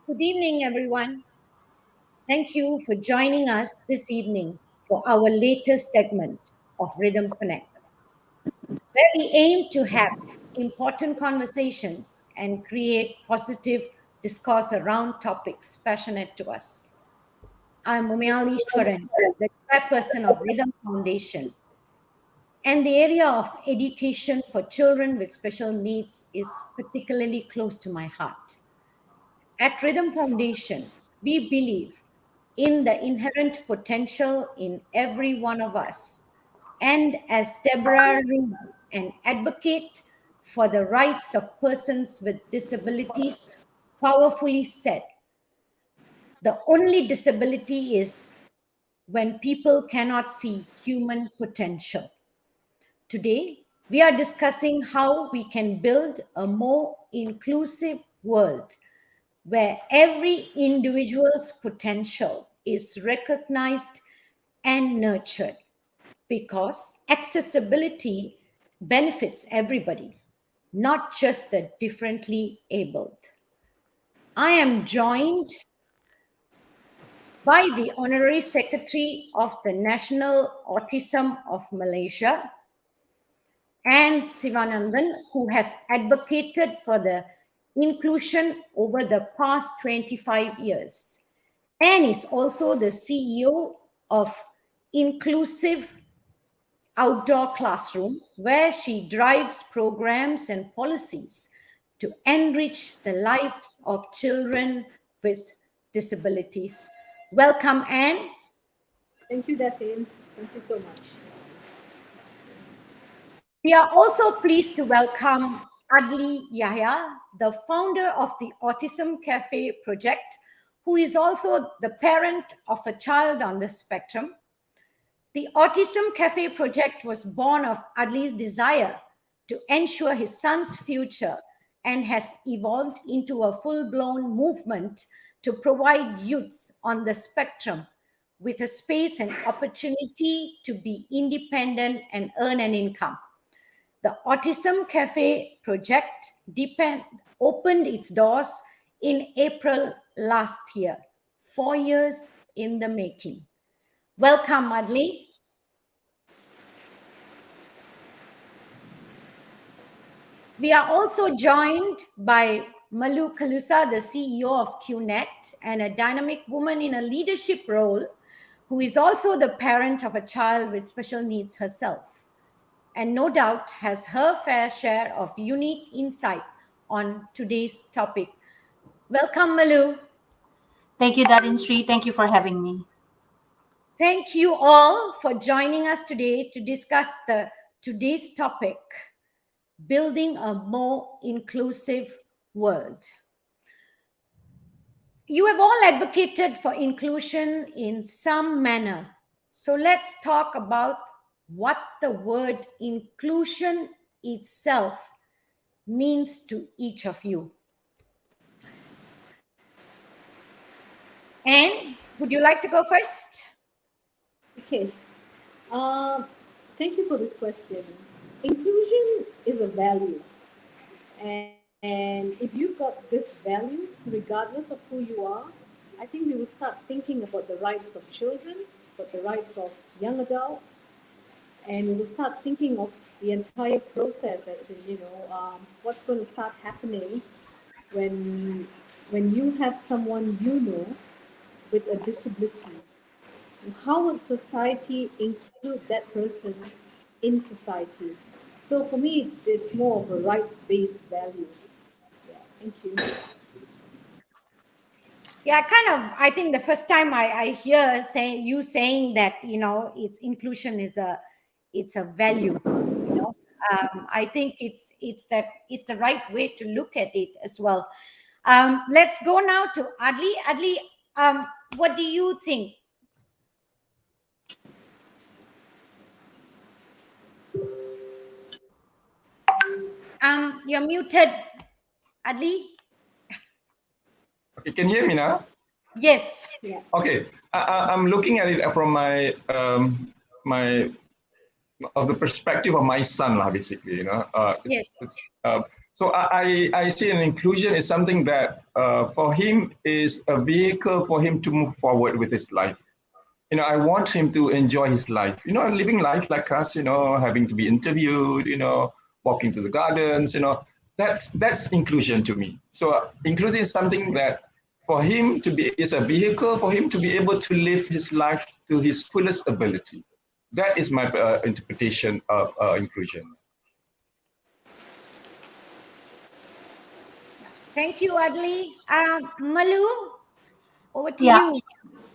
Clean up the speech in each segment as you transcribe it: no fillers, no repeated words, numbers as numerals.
Good evening, everyone. Thank you for joining us this evening for our latest segment of Rhythm Connect, where we aim to have important conversations and create positive discourse around topics passionate to us. I'm Umayal Eswaran, the chairperson of RYTHM Foundation, and the area of education for children with special needs is particularly close to my heart. At RYTHM Foundation, we believe in the inherent potential in every one of us. And as Deborah Reed, an advocate for the rights of persons with disabilities, powerfully said, the only disability is when people cannot see human potential. Today, we are discussing how we can build a more inclusive world where every individual's potential is recognized and nurtured, because accessibility benefits everybody, not just the differently abled. I am joined by the Honorary Secretary of the National Autism of Malaysia, and Sivanathan, who has advocated for the inclusion over the past 25 years, and is also the CEO of Inclusive Outdoor Classroom, where she drives programs and policies to enrich the lives of children with disabilities. Welcome, Anne. Thank you, Datin. Thank you so much. We are also pleased to welcome Adli Yahya, the founder of the Autism Café Project, who is also the parent of a child on the spectrum. The Autism Café Project was born of Adli's desire to ensure his son's future and has evolved into a full-blown movement to provide youths on the spectrum with a space and opportunity to be independent and earn an income. The Autism Café Project opened its doors in April last year, 4 years in the making. Welcome, Adli. We are also joined by Malou Caluza, the CEO of QNET, and a dynamic woman in a leadership role who is also the parent of a child with special needs herself, and no doubt has her fair share of unique insights on today's topic. Welcome, Malou. Thank you, Datin Sri. Thank you for having me. Thank you all for joining us today to discuss today's topic, building a more inclusive world. You have all advocated for inclusion in some manner. So let's talk about what the word inclusion itself means to each of you. Anne, would you like to go first? Okay. Thank you for this question. Inclusion is a value. And if you've got this value, regardless of who you are, I think we will start thinking about the rights of children, about the rights of young adults, and we will start thinking of the entire process as in, what's going to start happening when you have someone you know with a disability. How will society include that person in society? So for me, it's more of a rights-based value. Yeah, thank you. Yeah, I think the first time I hear you saying that, it's inclusion it's a value, I think it's the right way to look at it as well. Let's go now to Adli. Adli, what do you think? You're muted, Adli. Okay, can you hear me now? Yes. Yeah. Okay, I'm looking at it from my the perspective of my son, basically. Yes. So I see an inclusion is something that for him is a vehicle for him to move forward with his life. I want him to enjoy his life, living life like us, having to be interviewed, walking to the gardens, that's inclusion to me. So inclusion is something that for him to be, is a vehicle for him to be able to live his life to his fullest ability. That is my interpretation of inclusion. Thank you, Adli. Malou, over to Yeah, you.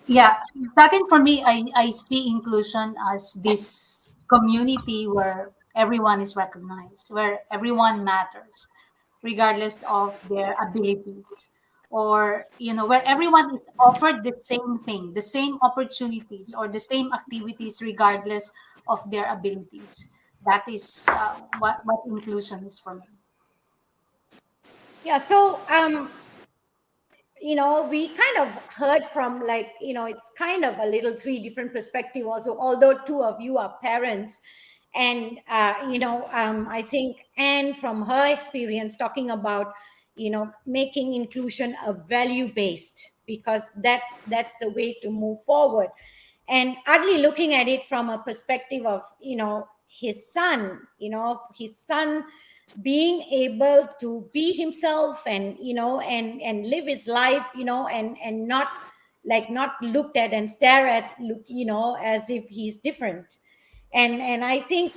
yeah. That in for me, I see inclusion as this community where everyone is recognized, where everyone matters, regardless of their abilities, or where everyone is offered the same thing, the same opportunities, or the same activities, regardless of their abilities. That is what inclusion is for me. Yeah, so we kind of heard from, like, it's kind of a little three different perspective also, although two of you are parents. And I think Anne, from her experience, talking about making inclusion a value based, because that's the way to move forward. And Adli looking at it from a perspective of his son being able to be himself, and and live his life, and not looked at and stare at, as if he's different. And I think,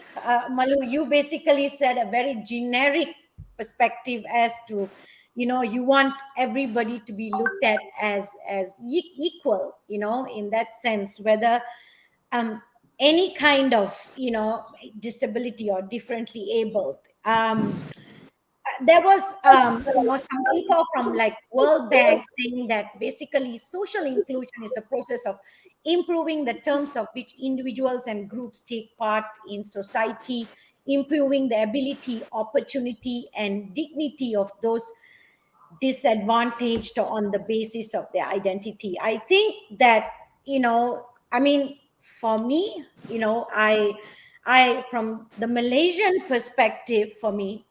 Malu, you basically said a very generic perspective as to, you want everybody to be looked at as equal, in that sense, whether um, any kind of disability or differently abled. There was some info from, like, World Bank, saying that basically social inclusion is the process of improving the terms of which individuals and groups take part in society, improving the ability, opportunity, and dignity of those disadvantaged on the basis of their identity. I think that, I mean, for me, I from the Malaysian perspective, for me,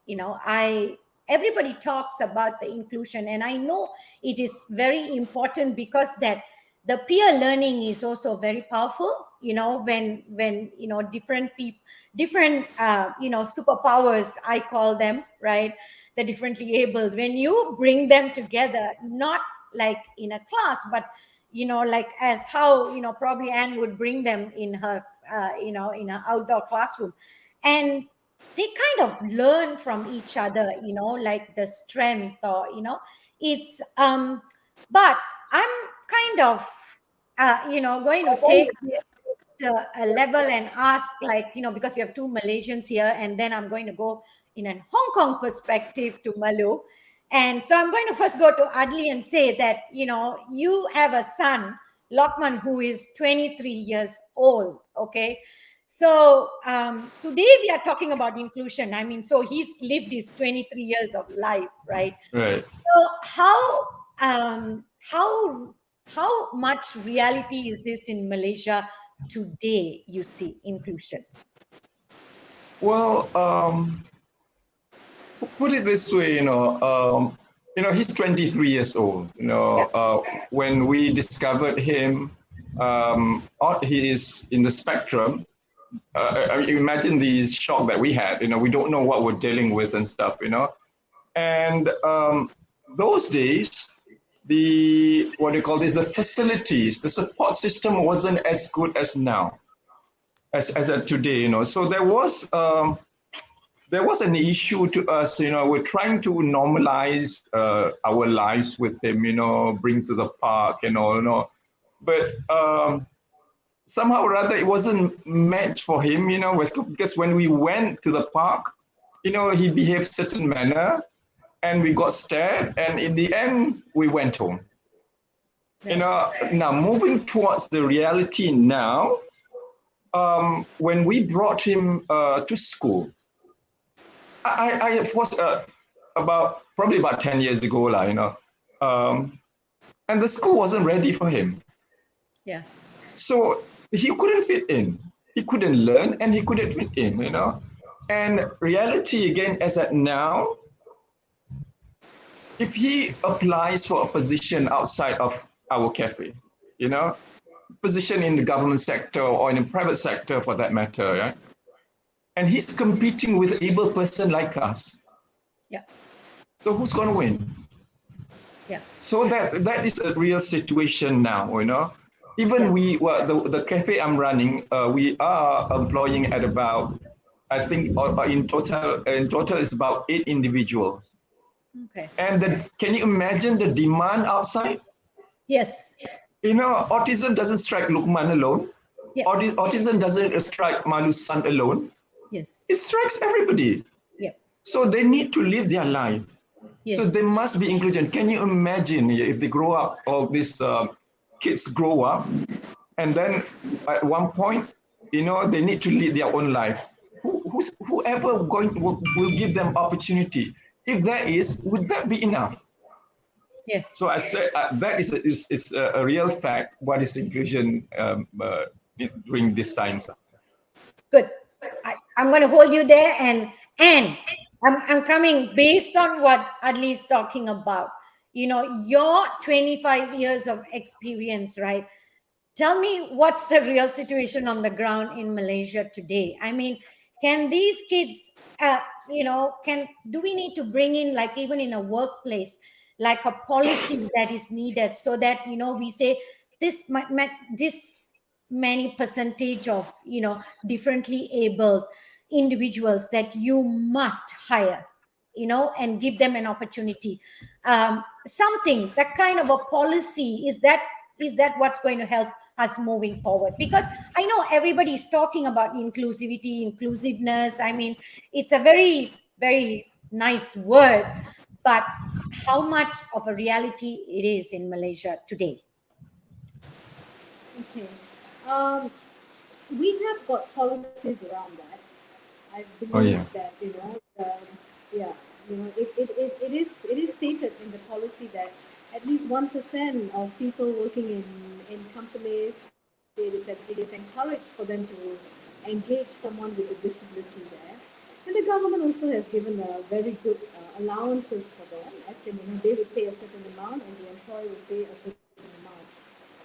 everybody talks about the inclusion, and I know it is very important, because that the peer learning is also very powerful, when different people, different superpowers, I call them, right? The differently abled, when you bring them together, not like in a class, but like as how probably Anne would bring them in her in an outdoor classroom, and they kind of learn from each other, like the strength, or it's but I'm kind of going to take this to a level and ask, like, because we have two Malaysians here, and then I'm going to go in an Hong Kong perspective to Malu. And so I'm going to first go to Adli and say that, you have a son, Lokman, who is 23 years old. Okay. So today we are talking about inclusion. I mean, so he's lived his 23 years of life, right? Right. So how much reality is this in Malaysia today, you see, inclusion? Well, put it this way, he's 23 years old. When we discovered him, he is in the spectrum. Imagine the shock that we had. We don't know what we're dealing with and stuff. And those days, the what do you call this? The facilities, the support system wasn't as good as now, as today. So there was an issue to us. We're trying to normalize our lives with him. Bring to the park and all. But somehow or other, it wasn't meant for him. Because when we went to the park, he behaved certain manner, and we got stared, and in the end, we went home. Now moving towards the reality now, when we brought him to school, I was probably about 10 years ago, and the school wasn't ready for him. Yeah. So he couldn't fit in. He couldn't learn, and he couldn't fit in. And reality again, as at now, if he applies for a position outside of our cafe, you know, position in the government sector or in the private sector for that matter, right? And he's competing with an able person like us. Yeah. So who's going to win? Yeah. So that is a real situation now, you know. Even Yeah. the cafe I'm running, we are employing at about, I think in total is about 8 individuals. Okay. And can you imagine the demand outside? Yes. You know, autism doesn't strike Lukman alone. Yeah. Autism doesn't strike Malu's son alone. Yes. It strikes everybody. Yeah. So they need to live their life. So Yes. there must be inclusion. Can you imagine if they grow up, all these kids grow up, and then at one point, you know, they need to lead their own life. Whoever will give them opportunity? If there is, would that be enough? So Yes. I said that is a real fact. What is inclusion during these times? Good. I'm going to hold you there, and I'm coming based on what Adli is talking about. You know, your 25 years of experience, right? Tell me what's the real situation on the ground in Malaysia today. I mean, can these kids, can do we need to bring in, like, even in a workplace, like a policy that is needed, so that, we say this many percentage of, differently abled individuals that you must hire, and give them an opportunity. Something, that kind of a policy, is that what's going to help us moving forward? Because I know everybody is talking about inclusivity, inclusiveness. I mean, it's a very, very nice word, but how much of a reality it is in Malaysia today? Okay. Um, we have got policies around that. I Oh believe yeah. that, yeah, it is stated in the policy that at least 1% of people working in companies, it is encouraged for them to engage someone with a disability there. And the government also has given a very good allowances for them, as in, they would pay a certain amount and the employer would pay a certain amount.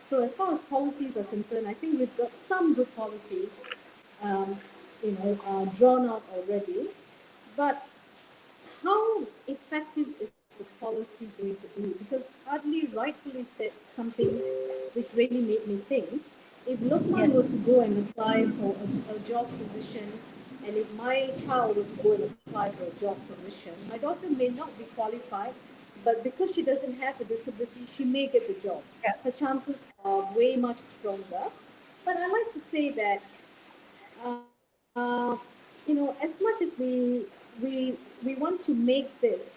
So as far as policies are concerned, I think we've got some good policies, um, drawn out already. But how effective is the policy going to be? Because Adli rightfully said something which really made me think. If Lokman were Yes. to go and apply for a job position, and if my child were to go and apply for a job position, my daughter may not be qualified, but because she doesn't have a disability, she may get the job. Yeah. Her chances are way much stronger. But I like to say that, as much as we want to make this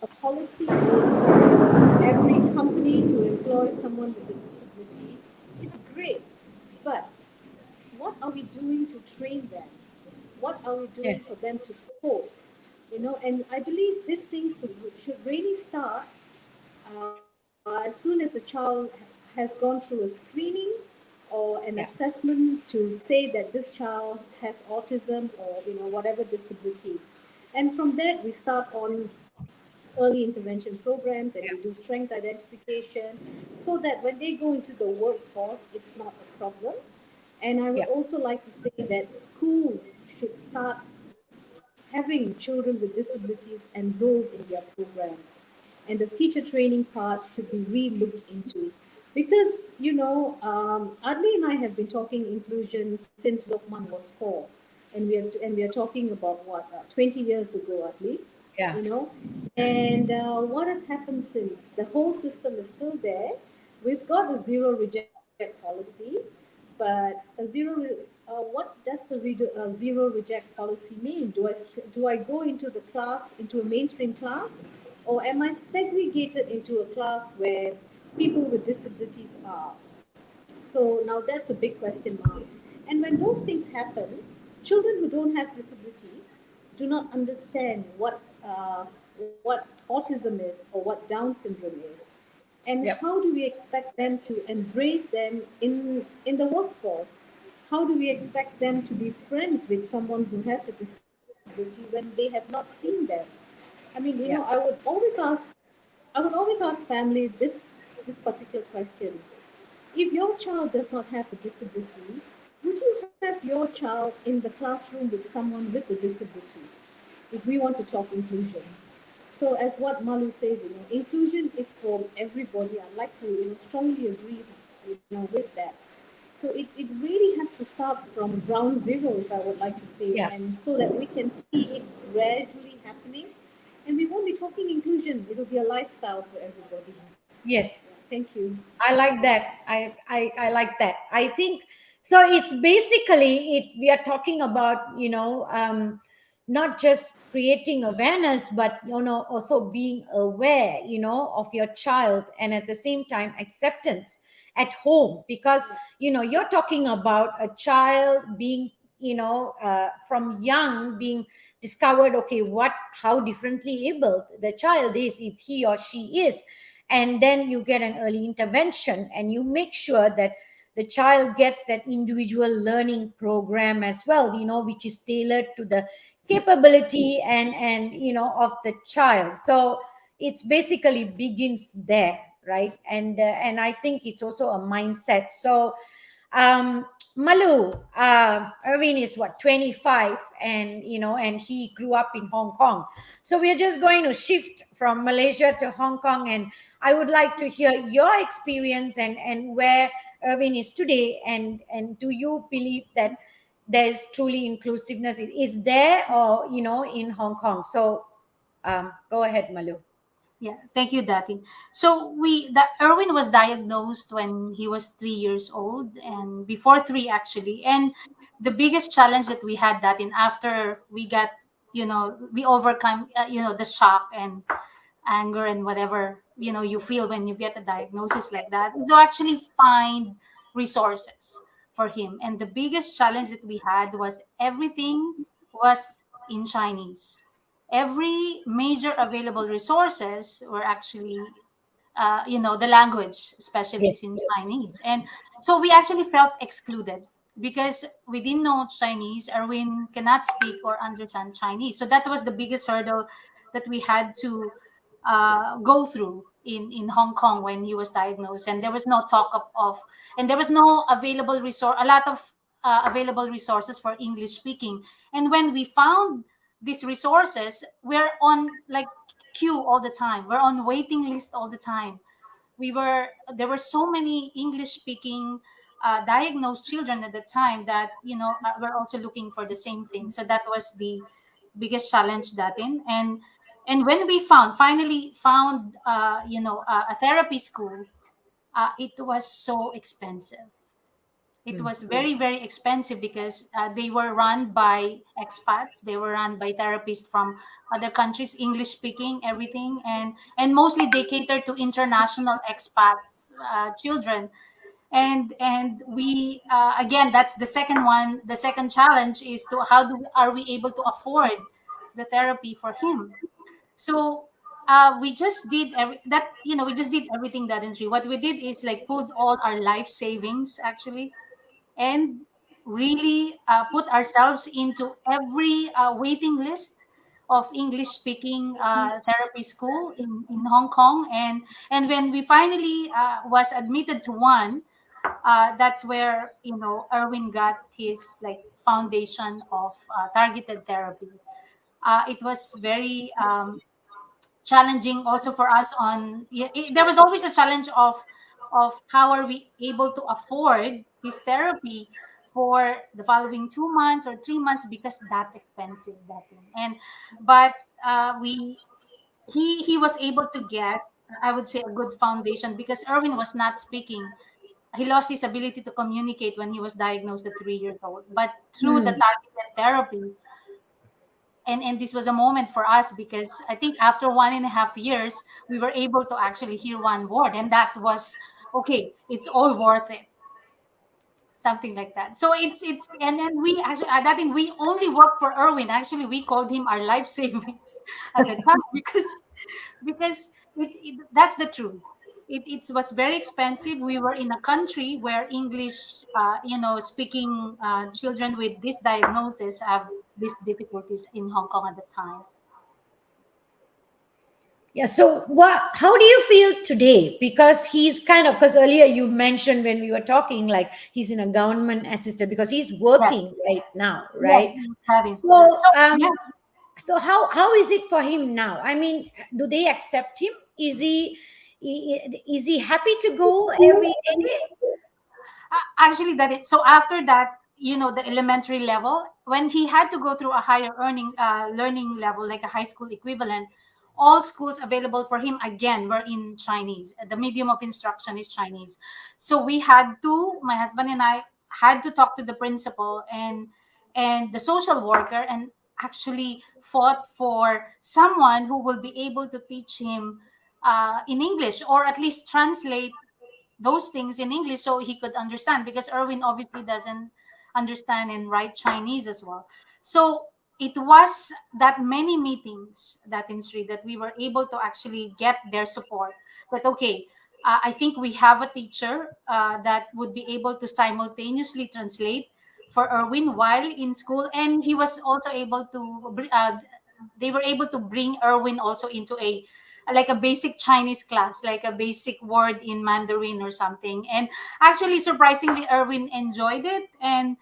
a policy for every company to employ someone with a disability, it's great. But what are we doing to train them? What are we doing for Yes. them to cope? And I believe these things should really start as soon as the child has gone through a screening or an Yeah. assessment to say that this child has autism or whatever disability. And from that we start on early intervention programs, and Yeah. we do strength identification so that when they go into the workforce it's not a problem. And I would Yeah. also like to say that schools should start having children with disabilities enrolled in their program. And the teacher training part should be re-looked into. Because, Adli and I have been talking inclusion since Lokman was 4. And we are talking about what, 20 years ago, Adli, Yeah. you know. And what has happened since? The whole system is still there. We've got a zero reject policy, but what does the zero reject policy mean? Do I go into the class, into a mainstream class, or am I segregated into a class where people with disabilities are? So now that's a big question mark. And when those things happen, children who don't have disabilities do not understand what autism is or what Down syndrome is. And Yeah. how do we expect them to embrace them in the workforce? How do we expect them to be friends with someone who has a disability when they have not seen them? I mean, Yeah. I would always ask family this particular question. If your child does not have a disability, would you have your child in the classroom with someone with a disability? If we want to talk inclusion. So as what Malu says, inclusion is for everybody. I'd like to, strongly agree, with that. So it really has to start from ground zero, if I would like to say, Yeah. and so that we can see it gradually happening. And we won't be talking inclusion. It'll be a lifestyle for everybody. Yeah, Yes. thank you. I like that. I like that. I think so. It's basically it. We are talking about not just creating awareness, but also being aware of your child, and at the same time acceptance at home, because you're talking about a child being from young being discovered, okay, how differently able the child is, if he or she is, and then you get an early intervention and you make sure that the child gets that individual learning program as well, which is tailored to the capability and of the child. So it's basically begins there, right? And I think it's also a mindset. So Malu, Erwin is what, 25, and and he grew up in Hong Kong. So we are just going to shift from Malaysia to Hong Kong, and I would like to hear your experience and where Erwin is today, and do you believe that there's truly inclusiveness is there, or in Hong Kong? So go ahead, Malu. Yeah, thank you, Datin. So Erwin was diagnosed when he was 3 years old, and before three actually. And the biggest challenge that we had, Datin, after we overcome, the shock and anger and whatever you feel when you get a diagnosis like that, is to actually find resources for him. And the biggest challenge that we had was everything was in Chinese. Every major available resources were actually the language especially Yes. is in Chinese. And so we actually felt excluded because we didn't know Chinese. Erwin cannot speak or understand Chinese, so that was the biggest hurdle that we had to go through in Hong Kong when he was diagnosed. And there was no talk of and there was no available resource, a lot of available resources for English speaking. And when we found these resources, we're on like queue all the time. We're on waiting list all the time. There were so many English speaking diagnosed children at the time that were also looking for the same thing. So that was the biggest challenge, that in and when we finally found a therapy school, it was so expensive. It Mm. was very, very expensive because they were run by expats. They were run by therapists from other countries, English speaking, everything, and mostly they cater to international expats, children. And we again, that's the second one. The second challenge is to are we able to afford the therapy for him? So we just did we just did everything, that industry. What we did is like put all our life savings actually, and really put ourselves into every waiting list of English speaking therapy school in Hong Kong. And when we finally was admitted to one, that's where Erwin got his like foundation of targeted therapy. It was very challenging also for us there was always a challenge of how are we able to afford his therapy for the following 2 months or 3 months, because that expensive, that thing. And but we he was able to get, I would say, a good foundation, because Erwin was not speaking. He lost his ability to communicate when he was diagnosed at 3 years old, but through the Mm. targeted therapy. And this was a moment for us, because I think after 1.5 years we were able to actually hear one word, and that was okay, it's all worth it, something like that. So it's and then we actually at that time we only worked for Erwin. Actually, we called him our life savings at the time, because that's the truth. It was very expensive. We were in a country where English speaking children with this diagnosis have these difficulties in Hong Kong at the time. Yeah. So, how do you feel today? Because he's kind of, because earlier you mentioned when we were talking, like he's in a government assisted because he's Yes, working right now, yes, right? Patty. So, So yeah, so how is it for him now? I mean, do they accept him? Is he happy to go every day? actually that it so after that, the elementary level, when he had to go through a higher earning learning level, like a high school equivalent, all schools available for him again were in Chinese. The medium of instruction is Chinese. So we had to, my husband and I had to talk to the principal and the social worker, and actually fought for someone who will be able to teach him in English, or at least translate those things in English so he could understand, because Erwin obviously doesn't understand and write Chinese as well. So it was that many meetings, that in Sri, that we were able to actually get their support. That okay, I think we have a teacher that would be able to simultaneously translate for Erwin while in school, and he was also able to. They were able to bring Erwin also into a like a basic Chinese class, like a basic word in Mandarin or something. And actually, surprisingly, Erwin enjoyed it, and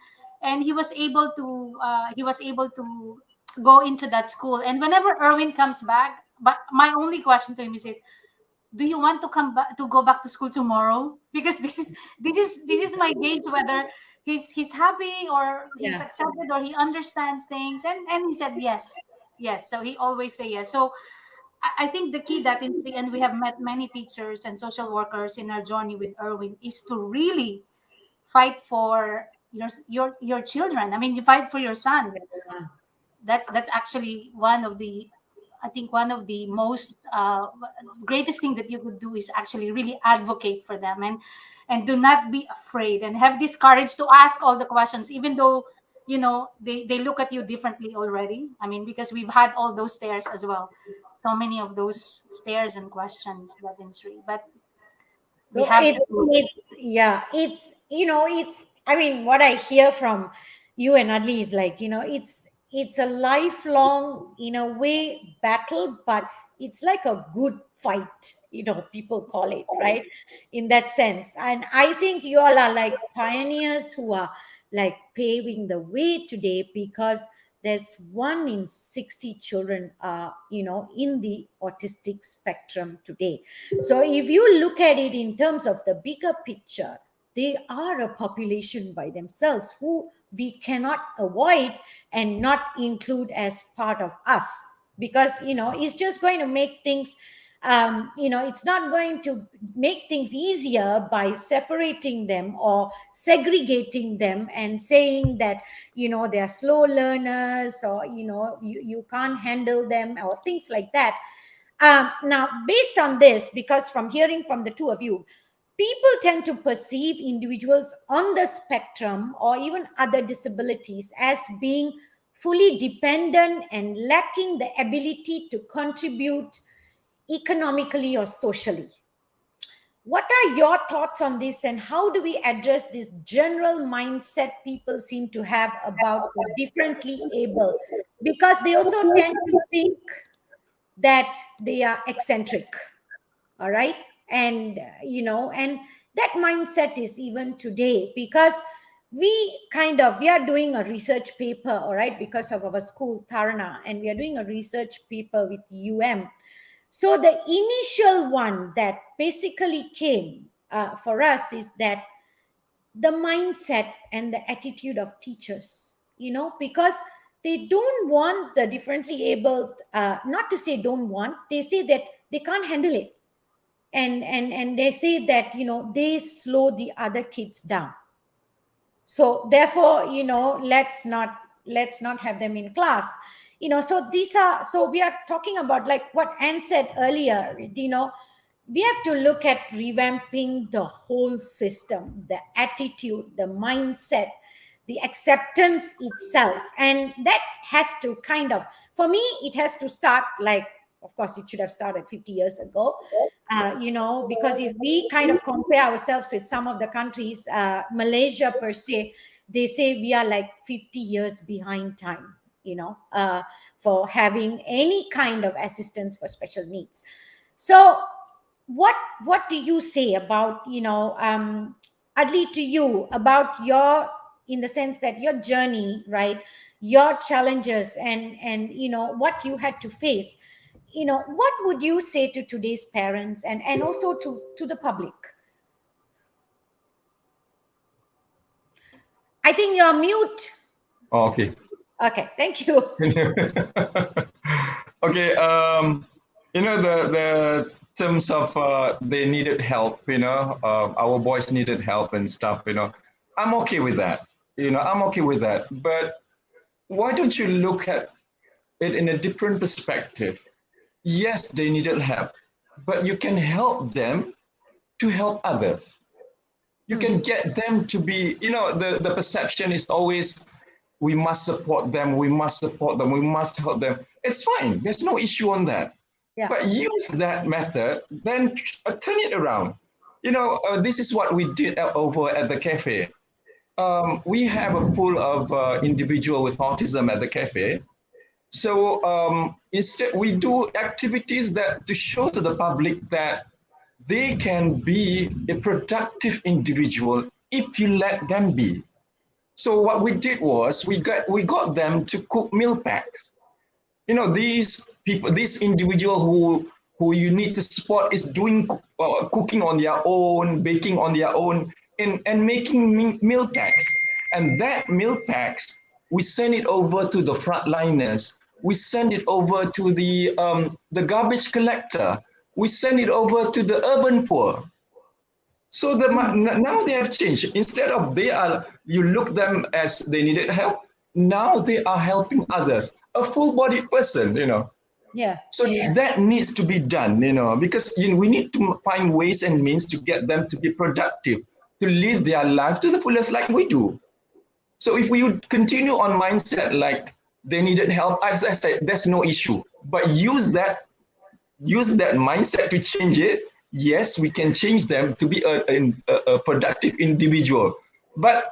he was able to go into that school. And whenever Erwin comes back, but my only question to him is, do you want to come back to go back to school tomorrow? Because this is my gauge whether he's happy or he's Yeah. accepted or he understands things. And he said yes, yes. So he always say yes. So I think the key, that in, and we have met many teachers and social workers in our journey with Erwin, is to really fight for your children. I mean, you fight for your son. That's actually one of the, I think, one of the most greatest thing that you could do is actually really advocate for them, and do not be afraid, and have this courage to ask all the questions, even though they look at you differently already. I mean, because we've had all those stares as well, so many of those stares and questions, that in Sri, but we So have to. it's I mean, what I hear from you and Adli is like, it's a lifelong, in a way, battle, but it's like a good fight, people call it, right? In that sense. And I think you all are like pioneers who are like paving the way today, because there's 1 in 60 children in the autistic spectrum today. So if you look at it in terms of the bigger picture, they are a population by themselves who we cannot avoid and not include as part of us, because it's just going to make things it's not going to make things easier by separating them or segregating them and saying that they're slow learners, or you can't handle them, or things like that. Now, based on this, because from hearing from the two of you, people tend to perceive individuals on the spectrum or even other disabilities as being fully dependent and lacking the ability to contribute economically or socially. What are your thoughts on this, and how do we address this general mindset people seem to have about the differently able? Because they also tend to think that they are eccentric, all right? And that mindset is even today, because we are doing a research paper, all right, because of our school Tarana, and we are doing a research paper with so the initial one that basically came for us is that the mindset and the attitude of teachers, because they don't want the differently able, not to say don't want, they say that they can't handle it, and they say that they slow the other kids down, so therefore let's not have them in class. So we are talking about, like what Anne said earlier, we have to look at revamping the whole system, the attitude, the mindset, the acceptance itself. And that has to kind of, for me, it has to start, like, of course, it should have started 50 years ago, because if we kind of compare ourselves with some of the countries, Malaysia per se, they say we are like 50 years behind time. for having any kind of assistance for special needs. So what do you say about, Adli, to you, about your, in the sense that your journey, right, your challenges, and what you had to face, what would you say to today's parents, and also to the public? I think you're mute. Oh, okay. Okay, thank you. Okay. The terms of they needed help. Our boys needed help and stuff. I'm okay with that. I'm okay with that. But why don't you look at it in a different perspective? Yes, they needed help, but you can help them to help others. You can get them to be, the perception is always, we must support them, we must support them, we must help them. It's fine. There's no issue on that. Yeah. But use that method, then turn it around. This is what we did over at the cafe. We have a pool of individuals with autism at the cafe. So instead, we do activities that to show to the public that they can be a productive individual if you let them be. So what we did was we got them to cook meal packs. These people, this individual who you need to support is doing cooking on their own, baking on their own, and making meal packs. And that meal packs, we send it over to the frontliners. We send it over to the garbage collector. We send it over to the urban poor. So now they have changed. Instead of you look them as they needed help. Now they are helping others. A full-bodied person, Yeah. So that needs to be done, because we need to find ways and means to get them to be productive, to live their life to the fullest like we do. So if we would continue on mindset like they needed help, as I said, there's no issue. But use that mindset to change it. Yes, we can change them to be a productive individual. But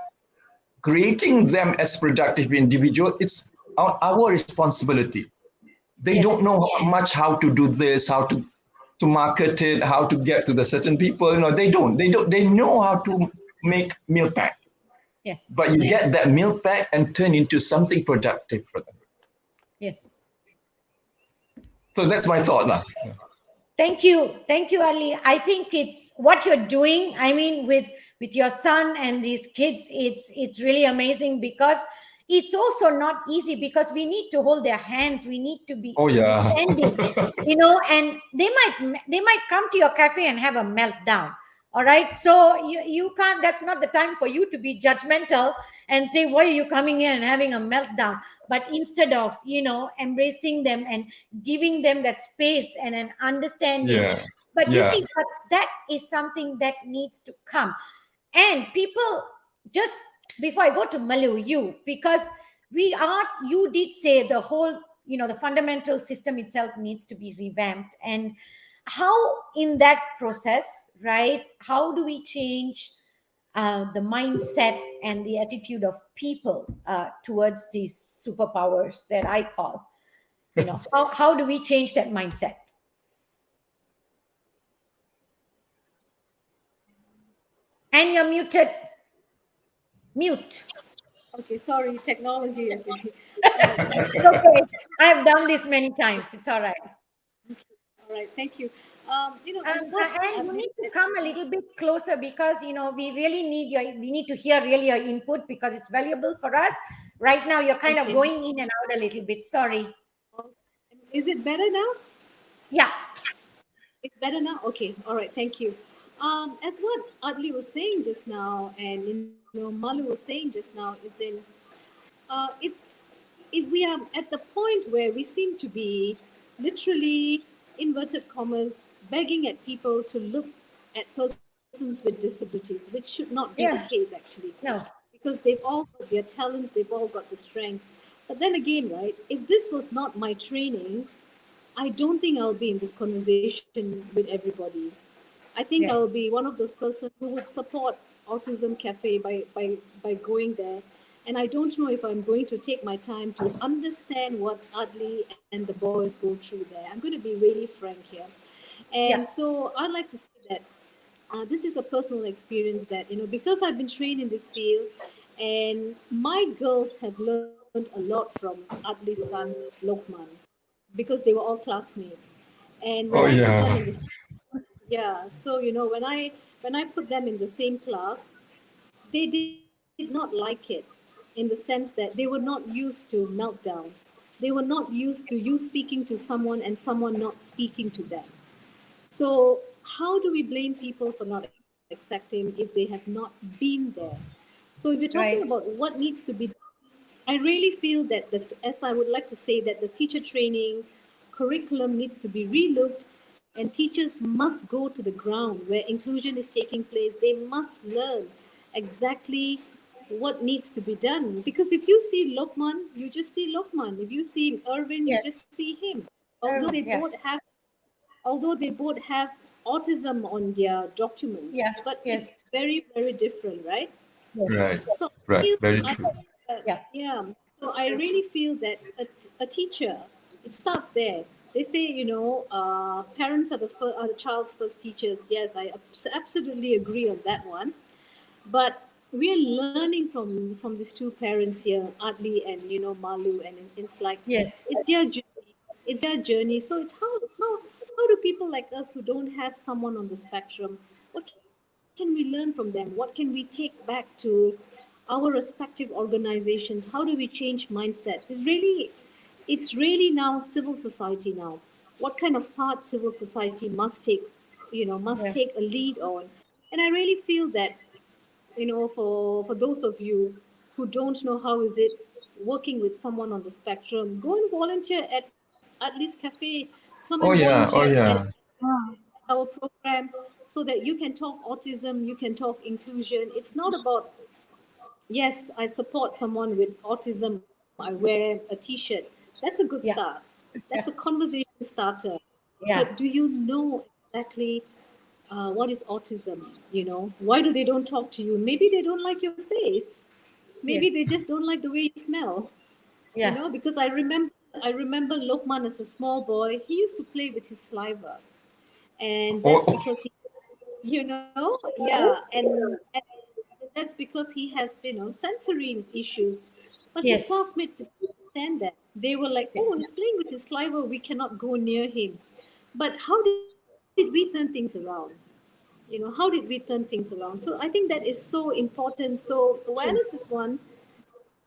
creating them as productive individual, it's our responsibility. They don't know much how to do this, how to market it, how to get to the certain people. They don't. They know how to make meal pack. Yes. But you get that meal pack and turn into something productive for them. Yes. So that's my thought now. Thank you, Ali. I think it's what you're doing. I mean, with your son and these kids, it's really amazing, because it's also not easy, because we need to hold their hands. We need to be understanding, and they might come to your cafe and have a meltdown. All right. So you can't, that's not the time for you to be judgmental and say, why are you coming in and having a meltdown? But instead of, embracing them and giving them that space and an understanding. Yeah. But you see, but that is something that needs to come. And people, just before I go to Malou, because you did say the whole, the fundamental system itself needs to be revamped. And how in that process, right, how do we change the mindset and the attitude of people towards these superpowers that I call, how do we change that mindset? And you're muted. Mute. Okay, sorry, technology. Okay. It's okay. I've done this many times. It's all right. All right, thank you. And you need to come a little bit closer, because we really need to hear really your input, because it's valuable for us. Right now you're kind of going in and out a little bit. Sorry. Is it better now? Yeah. It's better now? Okay, all right, thank you. As what Adli was saying just now, and Malu was saying just now, it's if we are at the point where we seem to be literally, inverted commas, begging at people to look at persons with disabilities, which should not be the case actually. No. Because they've all got their talents, they've all got the strength. But then again, right, if this was not my training, I don't think I'll be in this conversation with everybody. I think I'll be one of those persons who would support Autism Cafe by going there And I don't know if I'm going to take my time to understand what Adli and the boys go through there. I'm going to be really frank here. And Yeah. so I'd like to say that this is a personal experience that, because I've been trained in this field, and my girls have learned a lot from Adli's son, Lokman, because they were all classmates. And when Oh I put them yeah. in the yeah, so when I put them in the same class, they did not like it, in the sense that they were not used to meltdowns. They were not used to you speaking to someone and someone not speaking to them. So, how do we blame people for not accepting if they have not been there? So, if you're talking about Right. what needs to be done, I really feel that, as I would like to say, that the teacher training curriculum needs to be relooked, and teachers must go to the ground where inclusion is taking place. They must learn exactly what needs to be done. Because if you see Lokman, you just see Lokman. If you see Irvin, you just Yes. see him. Although they Yeah. both have although they both have autism on their Yeah. documents, but it's Yes. very, very different, right? Yes. Right. So I Right. feel, Very true. Yeah. yeah. So I really feel that a teacher, it starts there. They say, parents are the child's first teachers. Yes, I absolutely agree on that one. But we are learning from these two parents here, Adli and Malu, and it's like Yes. it's their journey. It's their journey. So it's how do people like us who don't have someone on the spectrum, what can we learn from them? What can we take back to our respective organizations? How do we change mindsets? It's really now civil society now. What kind of part civil society must Yeah. take a lead on? And I really feel that, for those of you who don't know how is it working with someone on the spectrum, go and volunteer at least cafe. Come and Oh volunteer yeah. Oh at yeah. our program, so that you can talk autism, you can talk inclusion. It's not about, yes, I support someone with autism, I wear a t-shirt. That's a good start. Yeah. That's a Yeah. conversation starter. But Yeah. do you know exactly what is autism? Why do they don't talk to you? Maybe they don't like your face. Maybe Yeah. they just don't like the way you smell. Yeah. Because I remember Lokman as a small boy. He used to play with his saliva, and that's Oh. because yeah, and that's because he has sensory issues. But his Yes. classmates didn't understand that. They were like, Yeah. "Oh, he's playing with his saliva. We cannot go near him." But how did we turn things around? How did we turn things around? So I think that is so important. So awareness True. is one,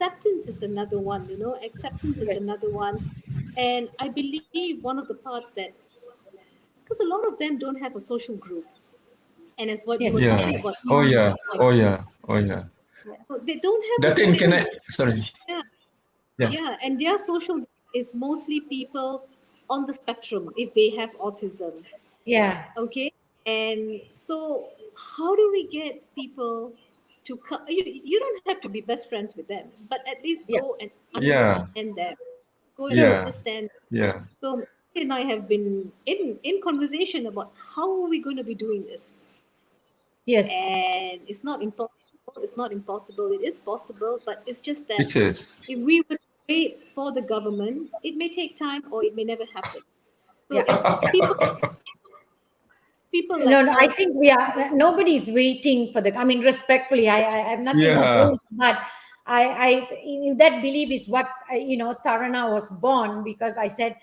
acceptance is another one. Acceptance is Yes. another one. And I believe one of the parts that, because a lot of them don't have a social group, and as what you were Yes. Yeah. talking about, Oh Mm, yeah. like, Oh yeah. Oh yeah. so yes. they don't have a That in can social I? group. Sorry. Yeah, Yeah. yeah, and their social group is mostly people on the spectrum if they have autism. Yeah. Okay, and so how do we get people to come? You don't have to be best friends with them, but at least Yeah. go and Yeah. understand them. Go and True. Yeah. understand. Yeah. So Mary and I have been in conversation about how are we going to be doing this, Yes. and it's not impossible. It's not impossible. It is possible, but it's just that It is. if we would wait for the government, it may take time or it may never happen. So Yeah. it's people No, like no, I us. think we are, nobody's waiting for the, I mean, respectfully, I have nothing Yeah. against, but that belief is what, Tarana was born because I said,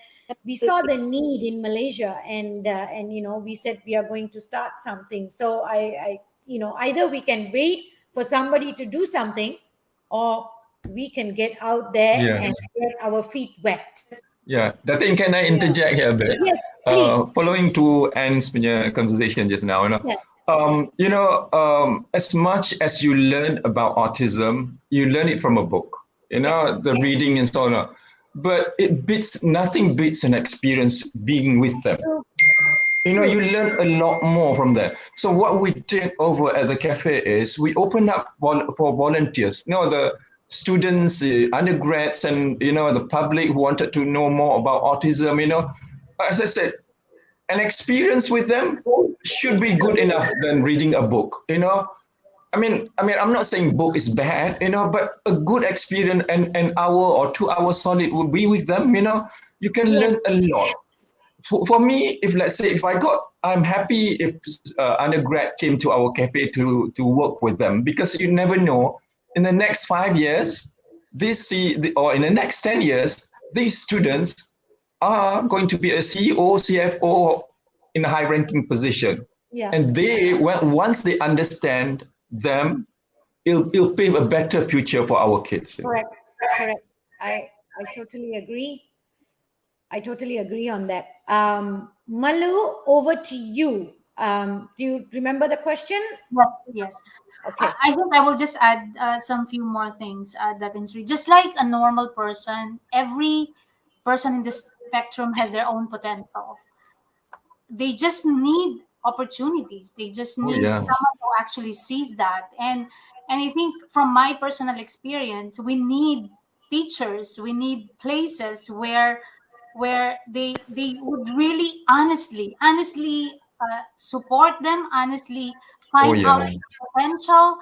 we saw the need in Malaysia and, we said we are going to start something. So either we can wait for somebody to do something or we can get out there Yeah. and get our feet wet. Yeah. Datin, can I Yeah. interject here a bit? Yes, please. Following to Anne's punya conversation just now, Yeah, as much as you learn about autism, you learn it from a book, yeah, the reading and so on. But nothing beats an experience being with them. true, You true. learn a lot more from there. So what we did over at the cafe is we opened up for volunteers. The students, undergrads, and the public who wanted to know more about autism. As I said, an experience with them should be good enough than reading a book. I'm not saying book is bad, but a good experience and an hour or 2 hours solid will be with them, you can Yes. learn a lot. For me, if let's say if I'm happy if undergrad came to our cafe to work with them, because you never know in the next 5 years, or in the next 10 years, these students are going to be a CEO, CFO in a high-ranking position, Yeah. and once they understand them, it'll pave a better future for our kids. Correct. Correct. I totally agree. I totally agree on that. Malu, over to you. Do you remember the question? Yes, yes. Okay. I think I will just add some few more things that in Sri. Just like a normal person, every person in the spectrum has their own potential. They just need opportunities. They just Oh need yeah. someone who actually sees that. And I think from my personal experience, we need teachers, we need places where they would really honestly support them, honestly Oh find out yeah. potential,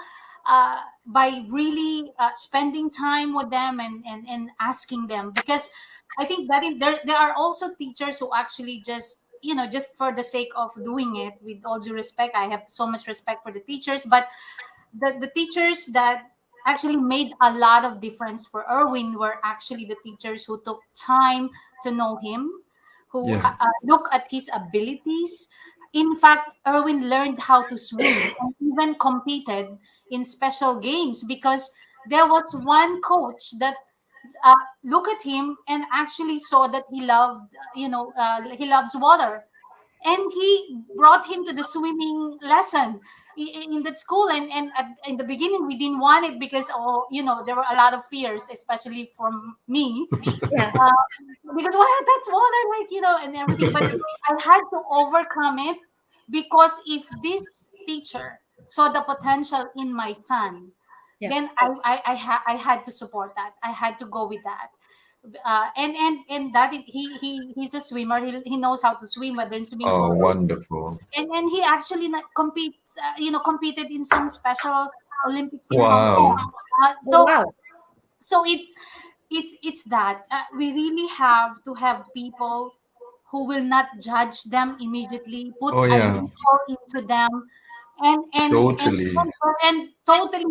by really spending time with them and asking them. Because I think that there are also teachers who actually just, just for the sake of doing it. With all due respect, I have so much respect for the teachers, but the teachers that actually made a lot of difference for Erwin were actually the teachers who took time to know him, who Yeah. look at his abilities. In fact, Erwin learned how to swim and even competed in special games because there was one coach that looked at him and actually saw that he loved, he loves water, and he brought him to the swimming lesson in that school. In the beginning we didn't want it because, there were a lot of fears, especially from me, Yeah. because what, that's water, like, and everything. But I had to overcome it, because if this teacher saw the potential in my son, Yeah. then I had to support that. I had to go with that. And that he's a swimmer. He knows how to swim, whether in swimming Oh, pools, wonderful. and he actually competes, competed in some special Olympics in Hong Wow. Kong. Oh, So wow. so it's that we really have to have people who will not judge them immediately, put Oh a yeah. label into them, and and and Totally. and totally,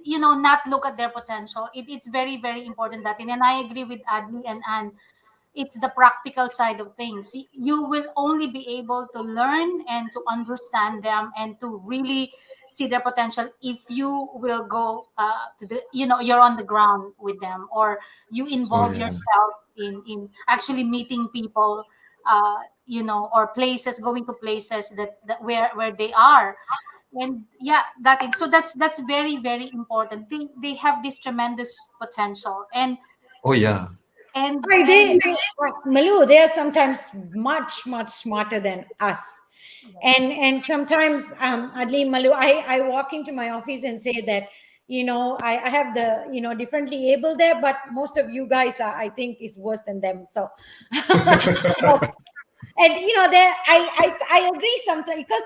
not look at their potential. It's very, very important, that, and I agree with Adli and Anne. It's the practical side of things. You will only be able to learn and to understand them and to really see their potential if you will go to the, you're on the ground with them, or you Oh involve yeah. yourself in actually meeting people, or places, going to places that where they are. And yeah, that's very, very important. They have this tremendous potential. and Oh yeah. and I, and like, Malu, they are sometimes much, much smarter than us. And sometimes, Adli, Malu, I walk into my office and say that, I have the, differently able there, but most of you guys are, I think, is worse than them. So, and there I agree sometimes, because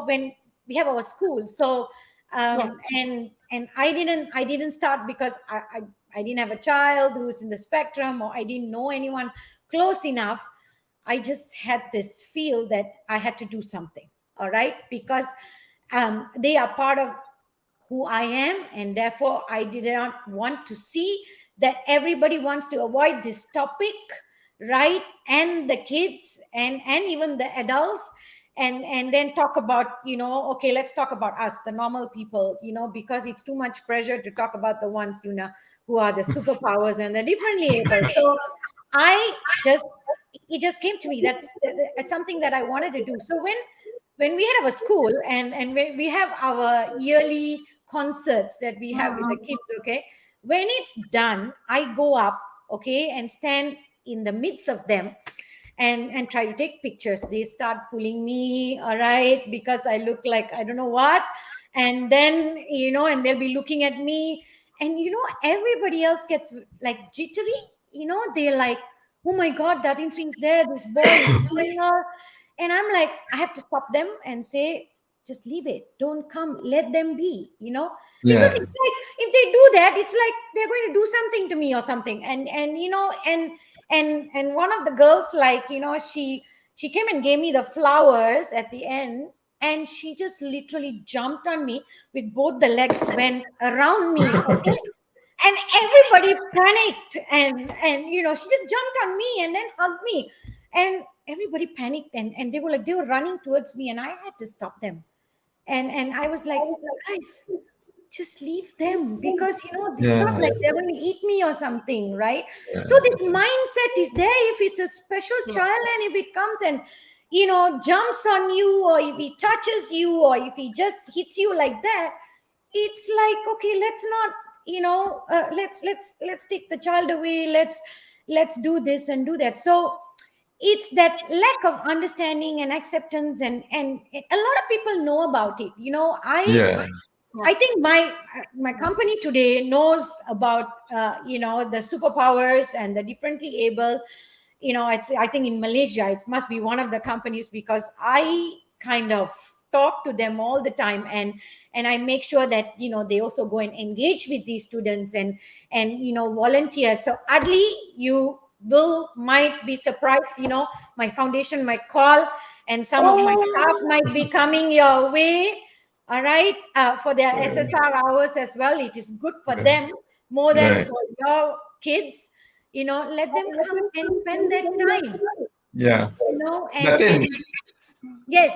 when we have our school, so yes. and I didn't start because I didn't have a child who's in the spectrum, or I didn't know anyone close enough. I just had this feel that I had to do something, all right, because they are part of who I am, and therefore I did not want to see that everybody wants to avoid this topic, right? And the kids and even the adults, and then talk about, okay, let's talk about us, the normal people, because it's too much pressure to talk about the ones, who are the superpowers and the differently able. So I just it just came to me, that's something that I wanted to do. So when we had our school, and when we have our yearly concerts that we have with the Mhm. kids, okay, when it's done, I go up, okay, and stand in the midst of them, and try to take pictures. They start pulling me, all right, because I look like I don't know what, and then and they'll be looking at me, and everybody else gets like jittery, they're like, oh my god, that is there, this boy is here. And I'm like, I have to stop them and say, just leave it. Don't come. Let them be, because Yeah. it's like, if they do that, it's like they're going to do something to me or something. And one of the girls, like, she came and gave me the flowers at the end, and she just literally jumped on me with both the legs, went around me, okay? And everybody panicked, and she just jumped on me and then hugged me, and everybody panicked, and they were running towards me, and I had to stop them. And I was like, guys, just leave them, because it's not Yeah. like they're going to eat me or something, right? So Yeah. this mindset is there. If it's a special child, and if it comes and jumps on you, or if he touches you, or if he just hits you like that, it's like, okay, let's not, let's take the child away, let's do this and do that. So it's that lack of understanding and acceptance, and a lot of people know about it. I Yeah. I Yes. think my company today knows about the superpowers and the differently able. It's, I think, in Malaysia it must be one of the companies, because I kind of talk to them all the time, and I make sure that they also go and engage with these students, and volunteer. So Adli, you might be surprised. My foundation might call, and some of my staff might be coming your way, all right, for their SSR hours as well. It is good for them more than Right. for your kids. Let them come and spend that time. Yeah. And Datin, yes,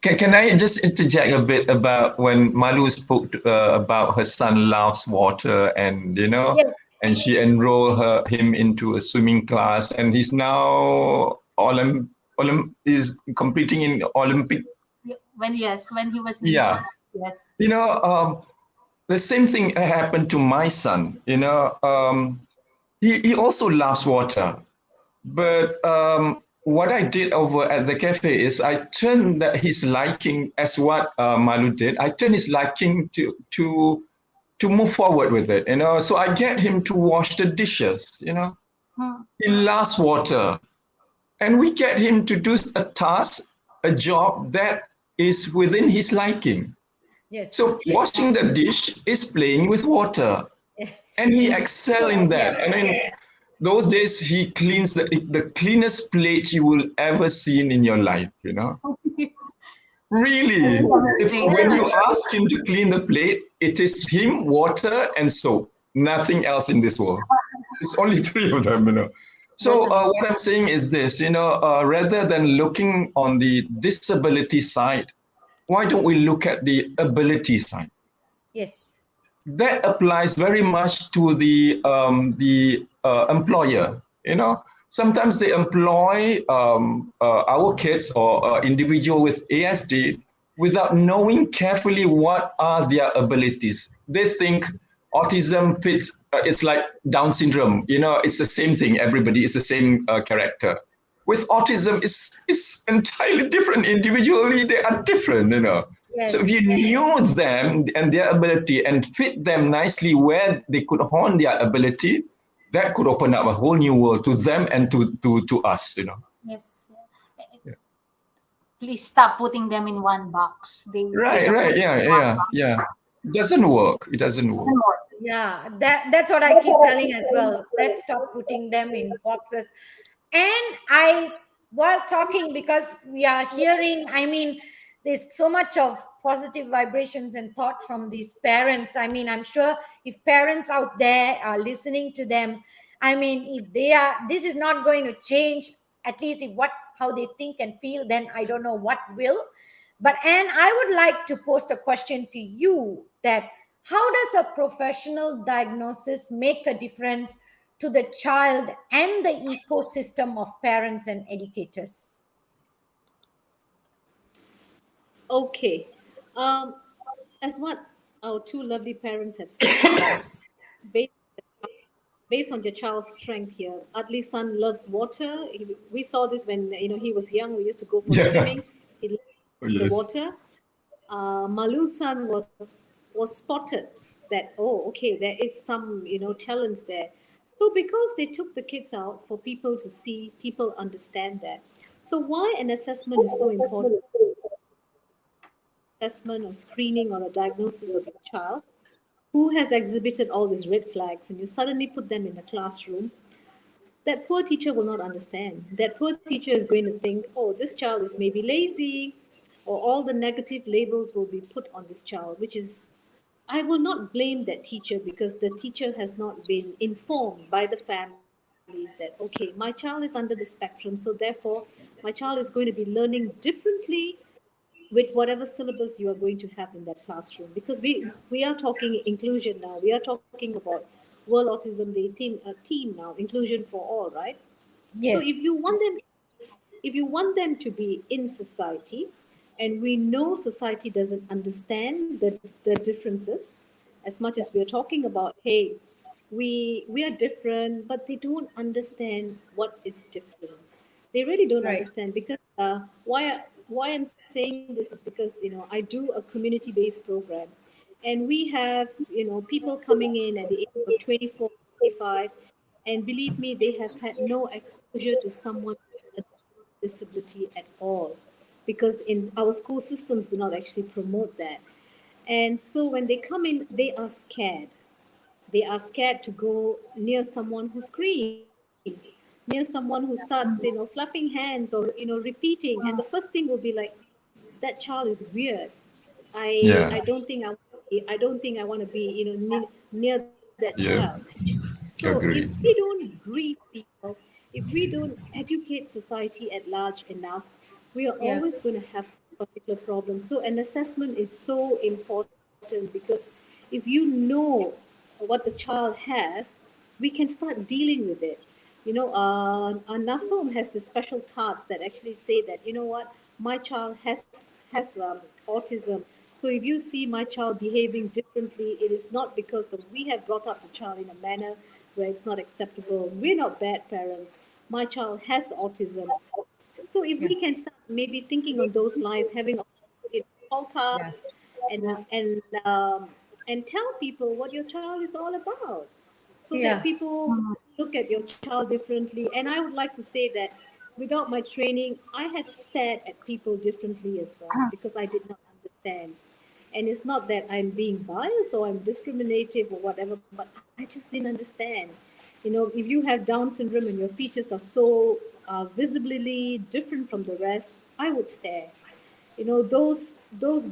can I just interject a bit about when Malu spoke about her son loves water, and yes, and she enrolled him into a swimming class, and he's now is competing in Olympic. When he was in his Yeah. class, yes. You know, the same thing happened to my son. He also loves water. But what I did over at the cafe is I turned his liking, as what Malu did. I turned his liking to move forward with it. So I get him to wash the dishes. Hmm. He loves water, and we get him to do a task, a job that is within his liking. yes, So washing the dish is playing with water, yes, and he excel in that. I mean, those days he cleans the cleanest plate you will ever seen in your life. Really, it's Amazing. when yeah, you ask him to clean the plate, it is him, water, and soap. Nothing else in this world. It's only three of them. That's So what I'm saying is this, rather than looking on the disability side, why don't we look at the ability side? yes, That applies very much to the employer. Sometimes they employ our kids or individual with ASD without knowing carefully what are their abilities. They think autism fits. It's like Down syndrome. It's the same thing. Everybody is the same character. With autism, it's entirely different. Individually, they are different. So if you yes, knew them and their ability and fit them nicely where they could hone their ability, that could open up a whole new world to them and to us. yes. Yeah. Please stop putting them in one box. They Right, cannot right, be yeah, in one yeah, box yeah. It doesn't work. It doesn't work. anymore. yeah. That's what I keep telling as well. Let's stop putting them in boxes. And while talking, because we are hearing, I mean, there's so much of positive vibrations and thought from these parents. I mean, I'm sure if parents out there are listening to them, I mean, if they are, this is not going to change, at least if how they think and feel, then I don't know what will. But Anne, I would like to post a question to you, that how does a professional diagnosis make a difference to the child and the ecosystem of parents and educators? Okay. Um, as what our two lovely parents have said, based, based on your child's strength here, Adli's son loves water. We saw this when he was young. We used to go for Yeah. swimming. He loved Oh, the yes. water. Malu's son was spotted that, oh, okay, there is some talents there. So because they took the kids out for people to see, people understand that. So why an assessment is so important? assessment or screening or a diagnosis of your child who has exhibited all these red flags, and you suddenly put them in a classroom, that poor teacher will not understand. That poor teacher is going to think, oh, this child is maybe lazy, or all the negative labels will be put on this child, which is, I will not blame that teacher because the teacher has not been informed by the families that, okay, my child is under the spectrum, so therefore my child is going to be learning differently with whatever syllabus you are going to have in that classroom, because we are talking inclusion now, we are talking about World Autism Day team now, inclusion for all, right? So Yes. if you want them to be in society, and we know society doesn't understand the differences, as much as we're talking about, hey, we are different, but they don't understand what is different. They really don't Right. understand, because why I'm saying this is because, I do a community-based program, and we have, people coming in at the age of 24, 25, and believe me, they have had no exposure to someone with a disability at all, because in our school systems do not actually promote that. And so when they come in, they are scared. They are scared to go near someone who screams, near someone who starts, flapping hands, or repeating. And the first thing will be like, that child is weird. I Yeah. don't think I don't think I want to be, near that child. Yeah. So if we Agree. don't brief people, if we don't educate society at large enough, we are Yeah. always going to have particular problems. So an assessment is so important, because if you know what the child has, we can start dealing with it. NASOM has the special cards that actually say that, my child has autism. So if you see my child behaving differently, it is not because of we have brought up the child in a manner where it's not acceptable. We're not bad parents. My child has autism. So if Yeah. we can start maybe thinking on those lines, having call Yeah. cards, and tell people what your child is all about, so that Yeah. people look at your child differently. And I would like to say that without my training, I have stared at people differently as well, because I did not understand. And it's not that I'm being biased or I'm discriminative or whatever, but I just didn't understand. If you have Down syndrome and your features are so visibly different from the rest, I would stare. Those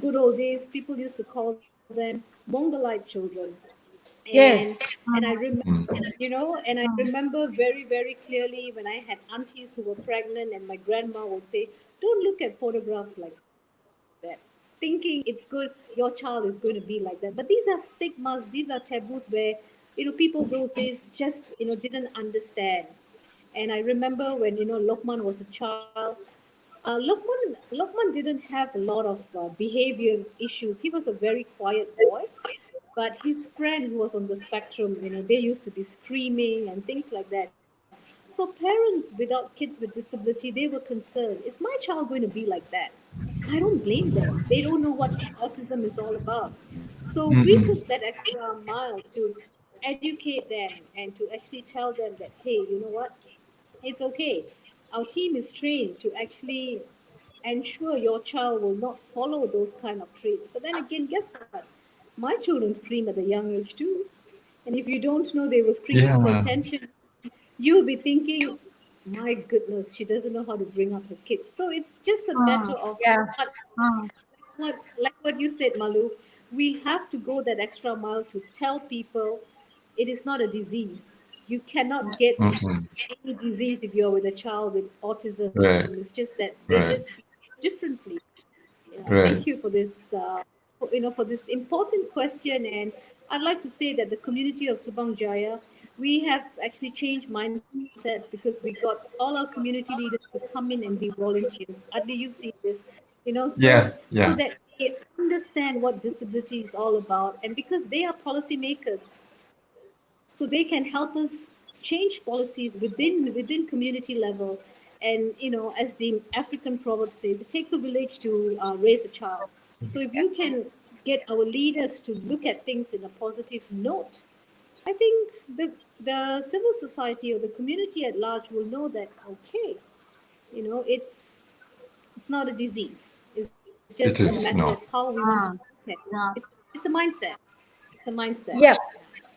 good old days, people used to call them Mongolite children. and Yes. and I remember, and I remember very, very clearly when I had aunties who were pregnant, and my grandma would say, "Don't look at photographs like that," thinking it's good, your child is going to be like that. But these are stigmas, these are taboos where, people those days just, didn't understand. And I remember when, Lokman was a child, Lokman didn't have a lot of behavior issues. He was a very quiet boy, but his friend who was on the spectrum, they used to be screaming and things like that. So parents without kids with disability, they were concerned. Is my child going to be like that? I don't blame them. They don't know what autism is all about. So we Mm-mm. took that extra mile to educate them and to actually tell them that, hey, you know what? It's okay. Our team is trained to actually ensure your child will not follow those kind of traits. But then again, guess what? My children scream at a young age too. And if you don't know they were screaming for Yeah. attention, you'll be thinking, my goodness, she doesn't know how to bring up her kids. So it's just a matter of Yeah. what, like what you said, Malu. We have to go that extra mile to tell people it is not a disease. You cannot get Mm-mm. any disease if you're with a child with autism. It's Right. just that they just Right. behave differently. Thank you Right. for this, for this important question. And I'd like to say that the community of Subang Jaya, we have actually changed mindsets, because we got all our community leaders to come in and be volunteers. Adli, you've seen this, Yeah. so Yeah. that they understand what disability is all about, and because they are policymakers, so they can help us change policies within community level. And as the African proverb says, it takes a village to raise a child. So if you can get our leaders to look at things in a positive note, I think the civil society or the community at large will know that, okay, it's not a disease, isn't it? just a matter no. of how we want to Mm. look at it. Yeah. It's a mindset. It's a mindset. Yes,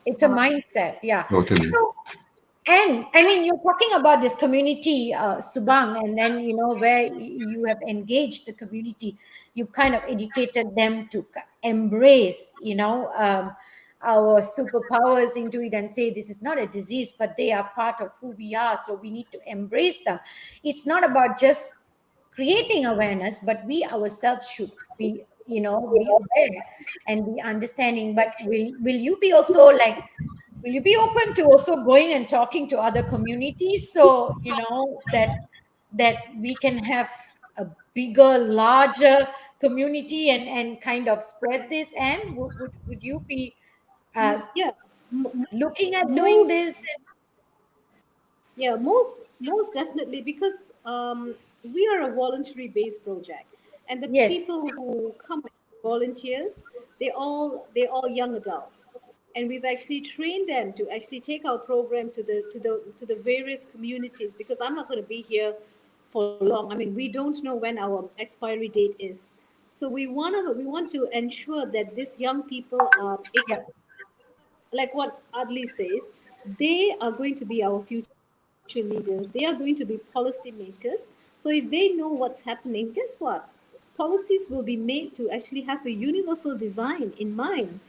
it's a mindset. Yeah. Totally. So, and I mean, you're talking about this community, Subang, and then, where you have engaged the community, you've kind of educated them to embrace, our superpowers into it and say this is not a disease, but they are part of who we are. So we need to embrace them. It's not about just creating awareness, but we ourselves should be aware and be understanding. But will you be also like, will you be open to also going and talking to other communities, so that we can have a bigger, larger community, and kind of spread this? And would you be Yeah, looking at doing most this? Yeah, most definitely, because we are a voluntary based project, and the Yes. people who come as volunteers, they all young adults, and we've actually trained them to actually take our program to the various communities, because I'm not going to be here for long. I mean, we don't know when our expiry date is, so we want to ensure that these young people Yeah. like what Adli says, they are going to be our future leaders. They are going to be policy makers. So if they know what's happening, guess what? Policies will be made to actually have a universal design in mind.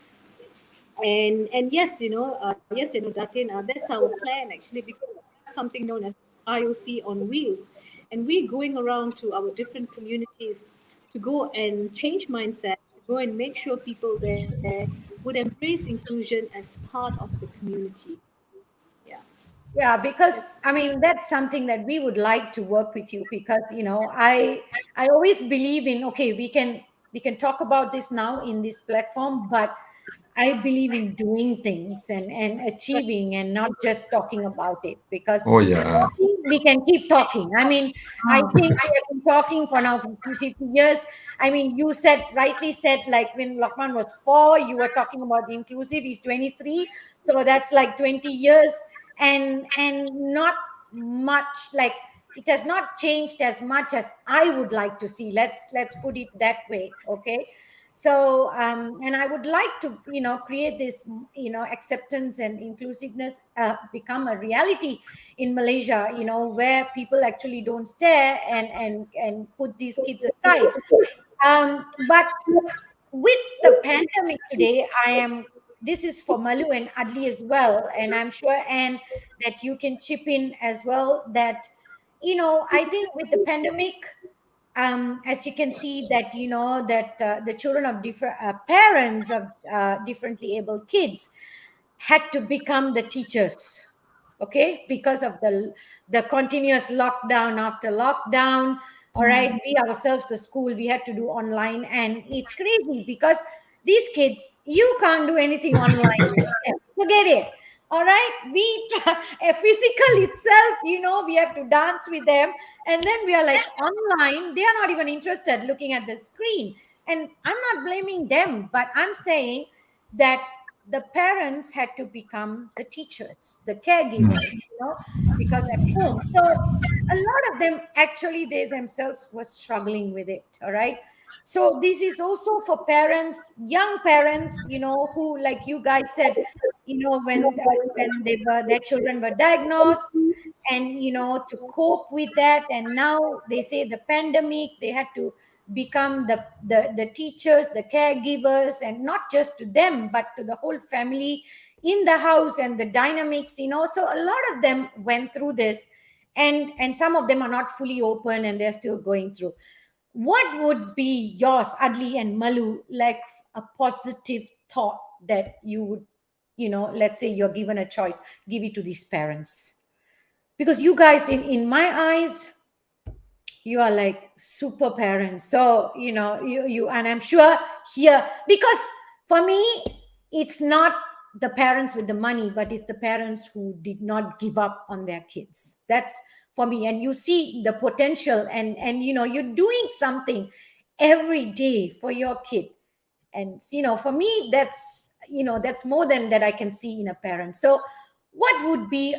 And yes, Datin, that's our plan actually, because we have something known as IOC on wheels, and we're going around to our different communities to go and change mindsets, to go and make sure people there would embrace inclusion as part of the community. Yeah, Yeah, because that's I mean that's something that we would like to work with you, because I always believe in, okay, we can talk about this now in this platform, but I believe in doing things and right. achieving, and not just talking about it, because Oh yeah. talking, we can keep talking. I mean, I think we have been talking for now 50 years. I mean, you said, rightly said, like when Lokman was 4, you were talking about inclusive. He's 23, so that's like 20 years, and not much, like it has not changed as much as I would like to see. Let's put it that way, okay? So and I would like to create this acceptance and inclusiveness become a reality in Malaysia, where people actually don't stare and put these kids aside. But with the pandemic today, this is for Malu and Adli as well, and I'm sure, and that you can chip in as well, that I think with the pandemic, as you can see, that that the children of different parents of differently able kids had to become the teachers, okay, because of the continuous lockdown after lockdown. All right, we ourselves, the school, we had to do online, and it's crazy because these kids, you can't do anything online with them. Forget it. All right, we a physical itself, we have to dance with them, and then we are like online, they are not even interested looking at the screen. And I'm not blaming them, but I'm saying that the parents had to become the teachers, the caregivers, because at home. So a lot of them, actually, they themselves were struggling with it. All right. So this is also for parents, young parents, who, like you guys said, when their children were diagnosed, and to cope with that, and now they say the pandemic, they had to become the teachers, the caregivers, and not just to them but to the whole family in the house, and the dynamics, so a lot of them went through this, and some of them are not fully open, and they're still going through. What would be yours, Adli and Malu, like a positive thought that you would, let's say you're given a choice, give it to these parents? Because you guys, in my eyes, you are like super parents. So you and I'm sure here, because for me, it's not the parents with the money, but it's the parents who did not give up on their kids. That's for me. And you see the potential, and you're doing something every day for your kid. And for me, that's more than that I can see in a parent. So what would be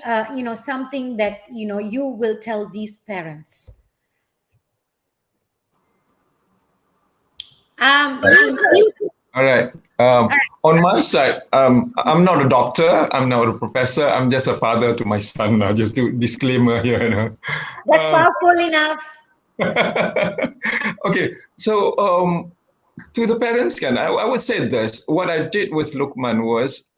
something that you will tell these parents? Malou, All right. On my side, I'm not a doctor. I'm not a professor. I'm just a father to my son. Just do disclaimer here. that's powerful enough. Okay. So to the parents, I would say this. What I did with Lukman was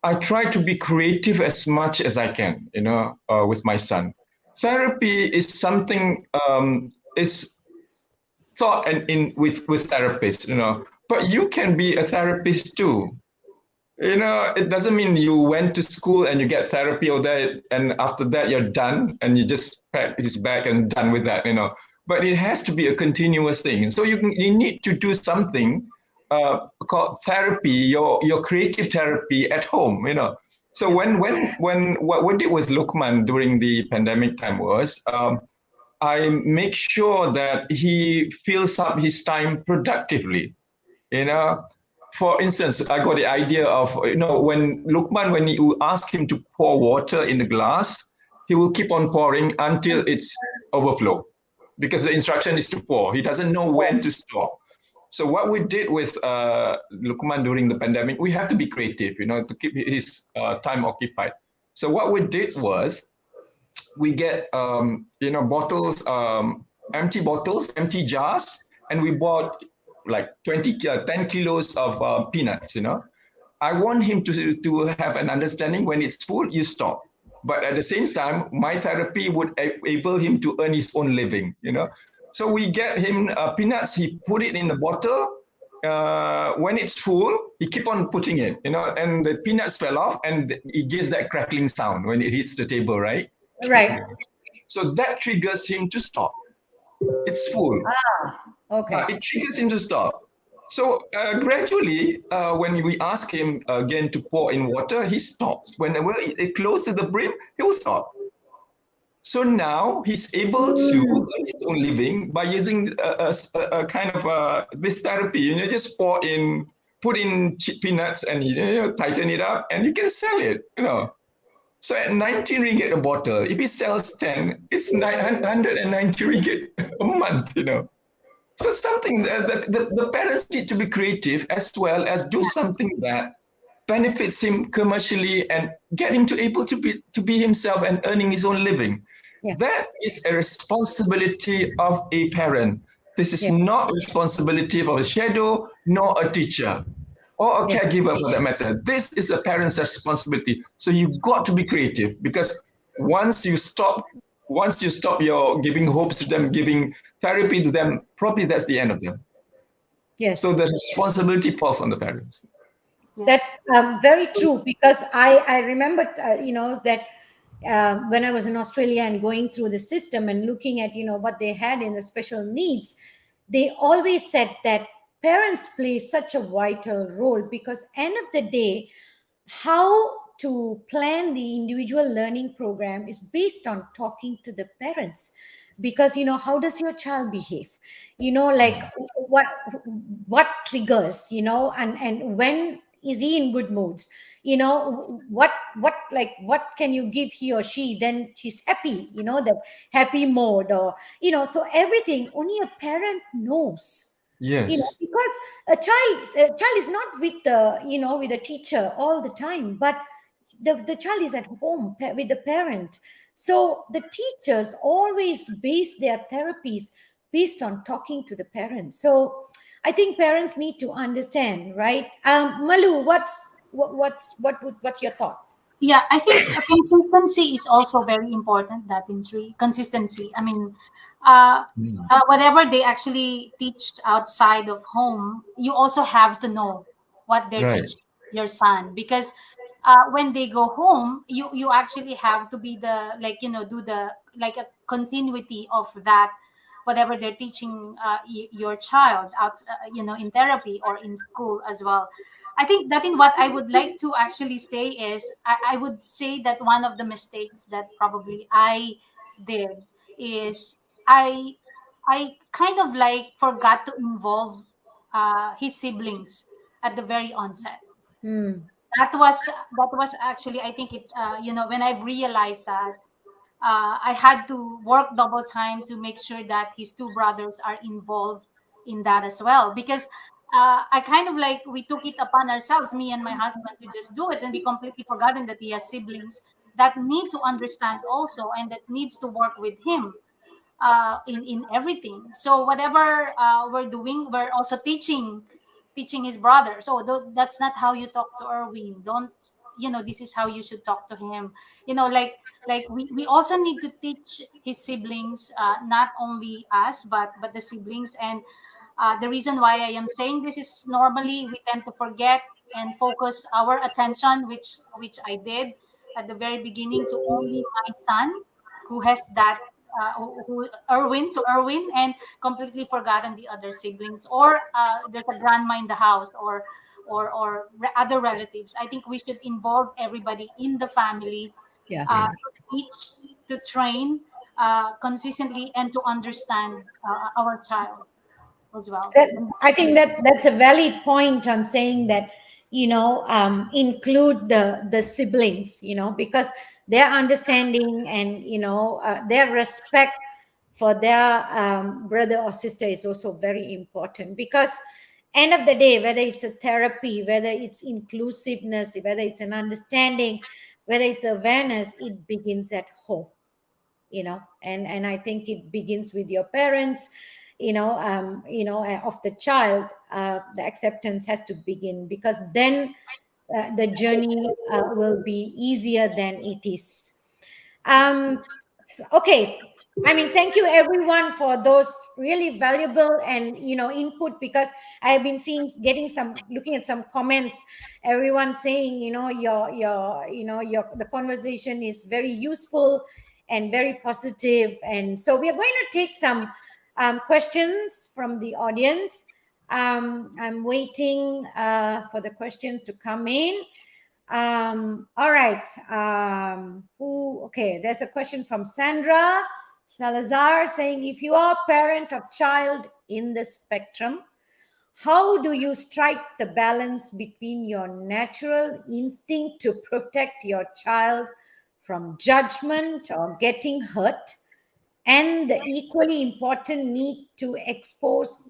I try to be creative as much as I can, with my son. Therapy is something is thought and in with therapists, but you can be a therapist too. It doesn't mean you went to school and you get therapy or that, and after that you're done and you just pack his bag and done with that. But it has to be a continuous thing. And so you need to do something called therapy, your creative therapy at home. So when what we did with Lukman during the pandemic time was I make sure that he fills up his time productively. You know, for instance, I got the idea of, when Lukman, when you ask him to pour water in the glass, he will keep on pouring until it's overflow because the instruction is to pour. He doesn't know when to stop. So what we did with Lukman during the pandemic, we have to be creative, to keep his time occupied. So what we did was we get bottles, empty bottles, empty jars, and we bought like 10 kilos of peanuts. I want him to have an understanding. When it's full, you stop. But at the same time, my therapy would enable him to earn his own living. So we get him peanuts. He put it in the bottle. When it's full, he keep on putting it, and the peanuts fell off, and it gives that crackling sound when it hits the table, right? Right. So that triggers him to stop. It's full. Okay. It triggers him to stop. So gradually, when we ask him again to pour in water, he stops. Whenever it close to the brim, he will stop. So now he's able to earn his own living by using a kind of this therapy. Just put in peanuts and tighten it up, and you can sell it. So at 19 ringgit a bottle, if he sells 10, it's 990 ringgit a month. So something that the parents need to be creative as well as do something that benefits him commercially and get him to able to be himself and earning his own living. Yeah. That is a responsibility of a parent. This is not a responsibility of a shadow nor a teacher or a caregiver for that matter. This is a parent's responsibility. So you've got to be creative, because once you stop your giving hopes to them, giving therapy to them, probably that's the end of them. Yes. So the responsibility falls on the parents. That's very true, because I remember, that when I was in Australia and going through the system and looking at, what they had in the special needs, they always said that parents play such a vital role, because end of the day, how to plan the individual learning program is based on talking to the parents. Because how does your child behave, like what triggers, and when is he in good moods, what can you give he or she, then she's happy, the happy mode, or so everything only a parent knows. Yes. Because a child is not with the with the teacher all the time, but the child is at home with the parent. So the teachers always base their therapies based on talking to the parents. So I think parents need to understand, right? Malu, what's your thoughts? Yeah, I think consistency is also very important. That in Sri consistency. I mean, uh, whatever they actually teach outside of home, you also have to know what they're Right. teaching your son, because when they go home, you actually have to be the, like, do the, like, a continuity of that, whatever they're teaching your child out, in therapy or in school as well. I think that in what I would like to actually say is, I would say that one of the mistakes that probably I did is I kind of like forgot to involve his siblings at the very onset. Hmm. That was actually, I think, it when I realized that I had to work double time to make sure that his two brothers are involved in that as well, because I kind of like, we took it upon ourselves, me and my husband, to just do it, and we completely forgotten that he has siblings that need to understand also, and that needs to work with him in everything. So whatever we're doing, we're also teaching his brother. So that's not how you talk to Erwin. Don't, this is how you should talk to him. We also need to teach his siblings, not only us, but the siblings. And the reason why I am saying this is, normally we tend to forget and focus our attention, which I did at the very beginning, to only my son, who has that who Erwin, to Erwin, and completely forgotten the other siblings, or there's a grandma in the house, or other relatives. I think we should involve everybody in the family, Yeah. to teach, to train consistently, and to understand our child as well. That, And I think that that's a valid point on saying that, include the siblings, because their understanding and their respect for their brother or sister is also very important, because end of the day, whether it's a therapy, whether it's inclusiveness, whether it's an understanding, whether it's awareness, it begins at home, and I think it begins with your parents, of the child. The acceptance has to begin, because then the journey will be easier than it is. Okay. I mean, thank you everyone for those really valuable and input, because I have been looking at some comments. Everyone saying, your the conversation is very useful and very positive. And so we are going to take some questions from the audience. I'm waiting for the questions to come in. All right. Okay, there's a question from Sandra Salazar saying, if you are a parent of child in the spectrum, how do you strike the balance between your natural instinct to protect your child from judgment or getting hurt, and the equally important need to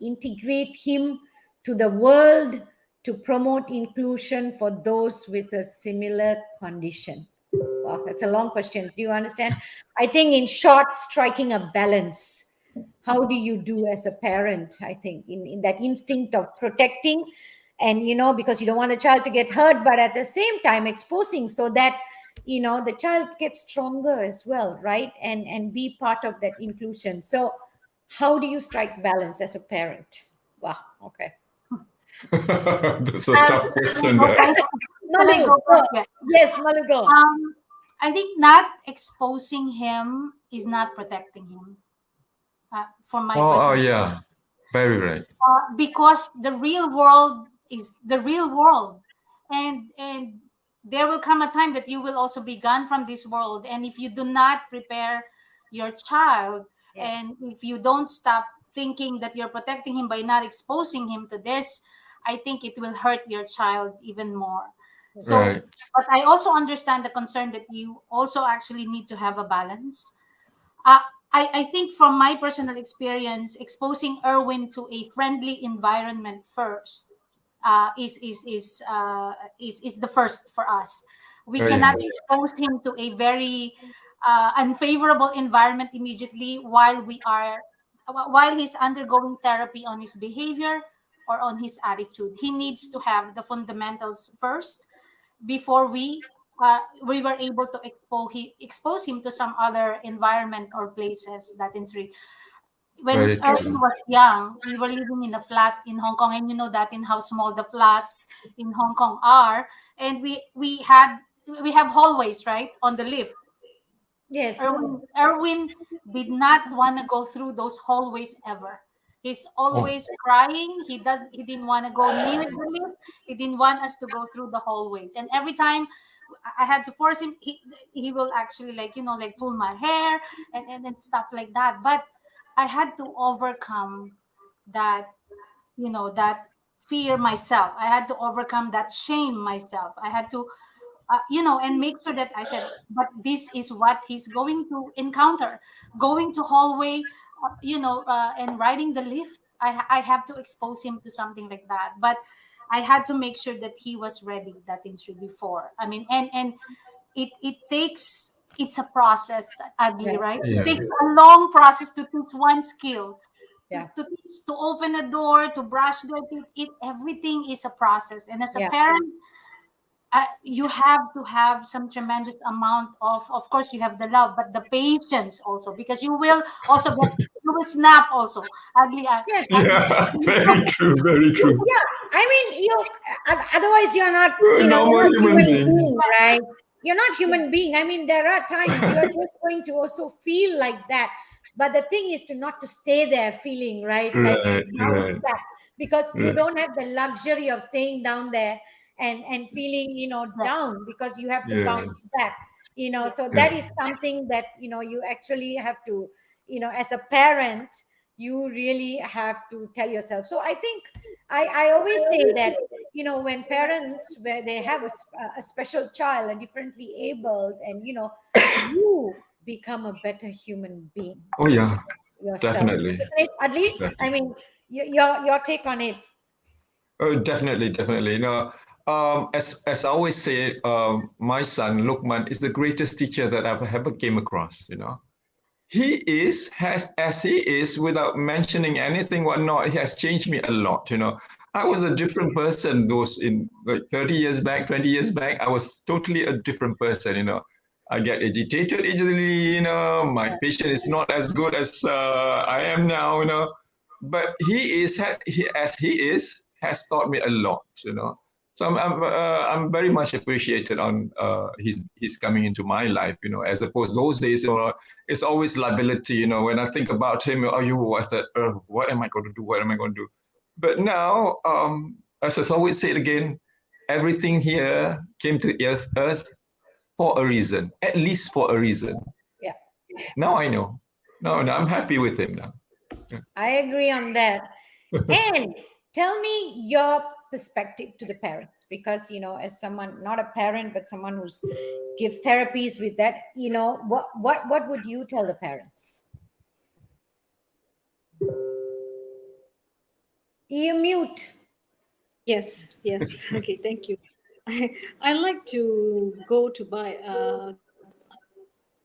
integrate him to the world, to promote inclusion for those with a similar condition? Wow, that's a long question. Do you understand? I think, in short, striking a balance. How do you do as a parent? I think in that instinct of protecting, and because you don't want the child to get hurt, but at the same time exposing, so that the child gets stronger as well, right? And be part of that inclusion. So how do you strike balance as a parent? Wow. Okay. That's a um, tough can I question go there. first? Can I Malu, go go. first? Yeah. Yes, Malu, go. I think not exposing him is not protecting him, from my Oh, personal, yeah, very right. because the real world is the real world, and there will come a time that you will also be gone from this world, and if you do not prepare your child, Yes. and if you don't stop thinking that you're protecting him by not exposing him to this, I think it will hurt your child even more. So, Right, but I also understand the concern that you also actually need to have a balance. uh, I think from my personal experience, exposing Erwin to a friendly environment first, is the first for us. We very cannot important. expose him to a very unfavorable environment immediately while he's undergoing therapy on his behavior or on his attitude. He needs to have the fundamentals first before we were able to expose him to some other environment or places. That is real. When Very Erwin true. was young, we were living in a flat in Hong Kong, and you know that in how small the flats in Hong Kong are, and we have hallways, right, on the lift. Yes. Erwin did not want to go through those hallways ever. He's Oh, always crying. He didn't want to go near the lift. He didn't want us to go through the hallways. And every time I had to force him, he will actually, like pull my hair and stuff like that. But I had to overcome that, that fear myself. I had to overcome that shame myself. I had to and make sure that I said, but this is what he's going to encounter, going to hallway, and riding the lift. I have to expose him to something like that. But I had to make sure that he was ready, that Sri, before. I mean, and it takes, it's a process, ugly, Right. right? It Yeah. takes a long process to teach one skill, Yeah. to open a door, to brush their teeth. Everything is a process, and as a Yeah. parent, you have to have some tremendous amount of course you have the love, but the patience also, because you will also get, you will snap also, ugly, Yeah. Yeah, very true, very true. Yeah, I mean, otherwise you're not, You're a you're normal not human human being. being, right? You're not Yeah. human being. I mean, there are times you're just going to also feel like that. But the thing is to not to stay there feeling, right? Like Right, bounce right, back, because you right. don't have the luxury of staying down there and feeling, Yes. down, because you have to Yeah, bounce back. Yeah. So yeah, that is something that, you actually have to, as a parent, you really have to tell yourself. So I think I always say that, when parents, where they have a special child, a differently abled, and you become a better human being oh yeah, yourself, definitely, isn't it, Adli? I definitely. mean, your take on it. Oh, definitely, definitely. As I always say, my son Lukman is the greatest teacher that I've ever came across. He is has as he is, without mentioning anything whatnot, he has changed me a lot. I Yeah. was a different person those in like 30 years back, 20 years back. I was totally a different person. I get agitated easily. My Yeah. patience is not as good as I am now. But he as he is has taught me a lot. So I'm very much appreciated on his coming into my life. As opposed those days, it's always liability. When I think about him, oh, I thought, what am I going to do? What am I going to do? But now, as I always say it again, everything here came to earth for a reason, at least for a reason. Yeah. Now I know. No, I'm happy with him now. I agree on that. And tell me your perspective to the parents, because as someone, not a parent, but someone who's gives therapies with that, what would you tell the parents? You mute. Yes, yes. Okay, thank you. I like to go to by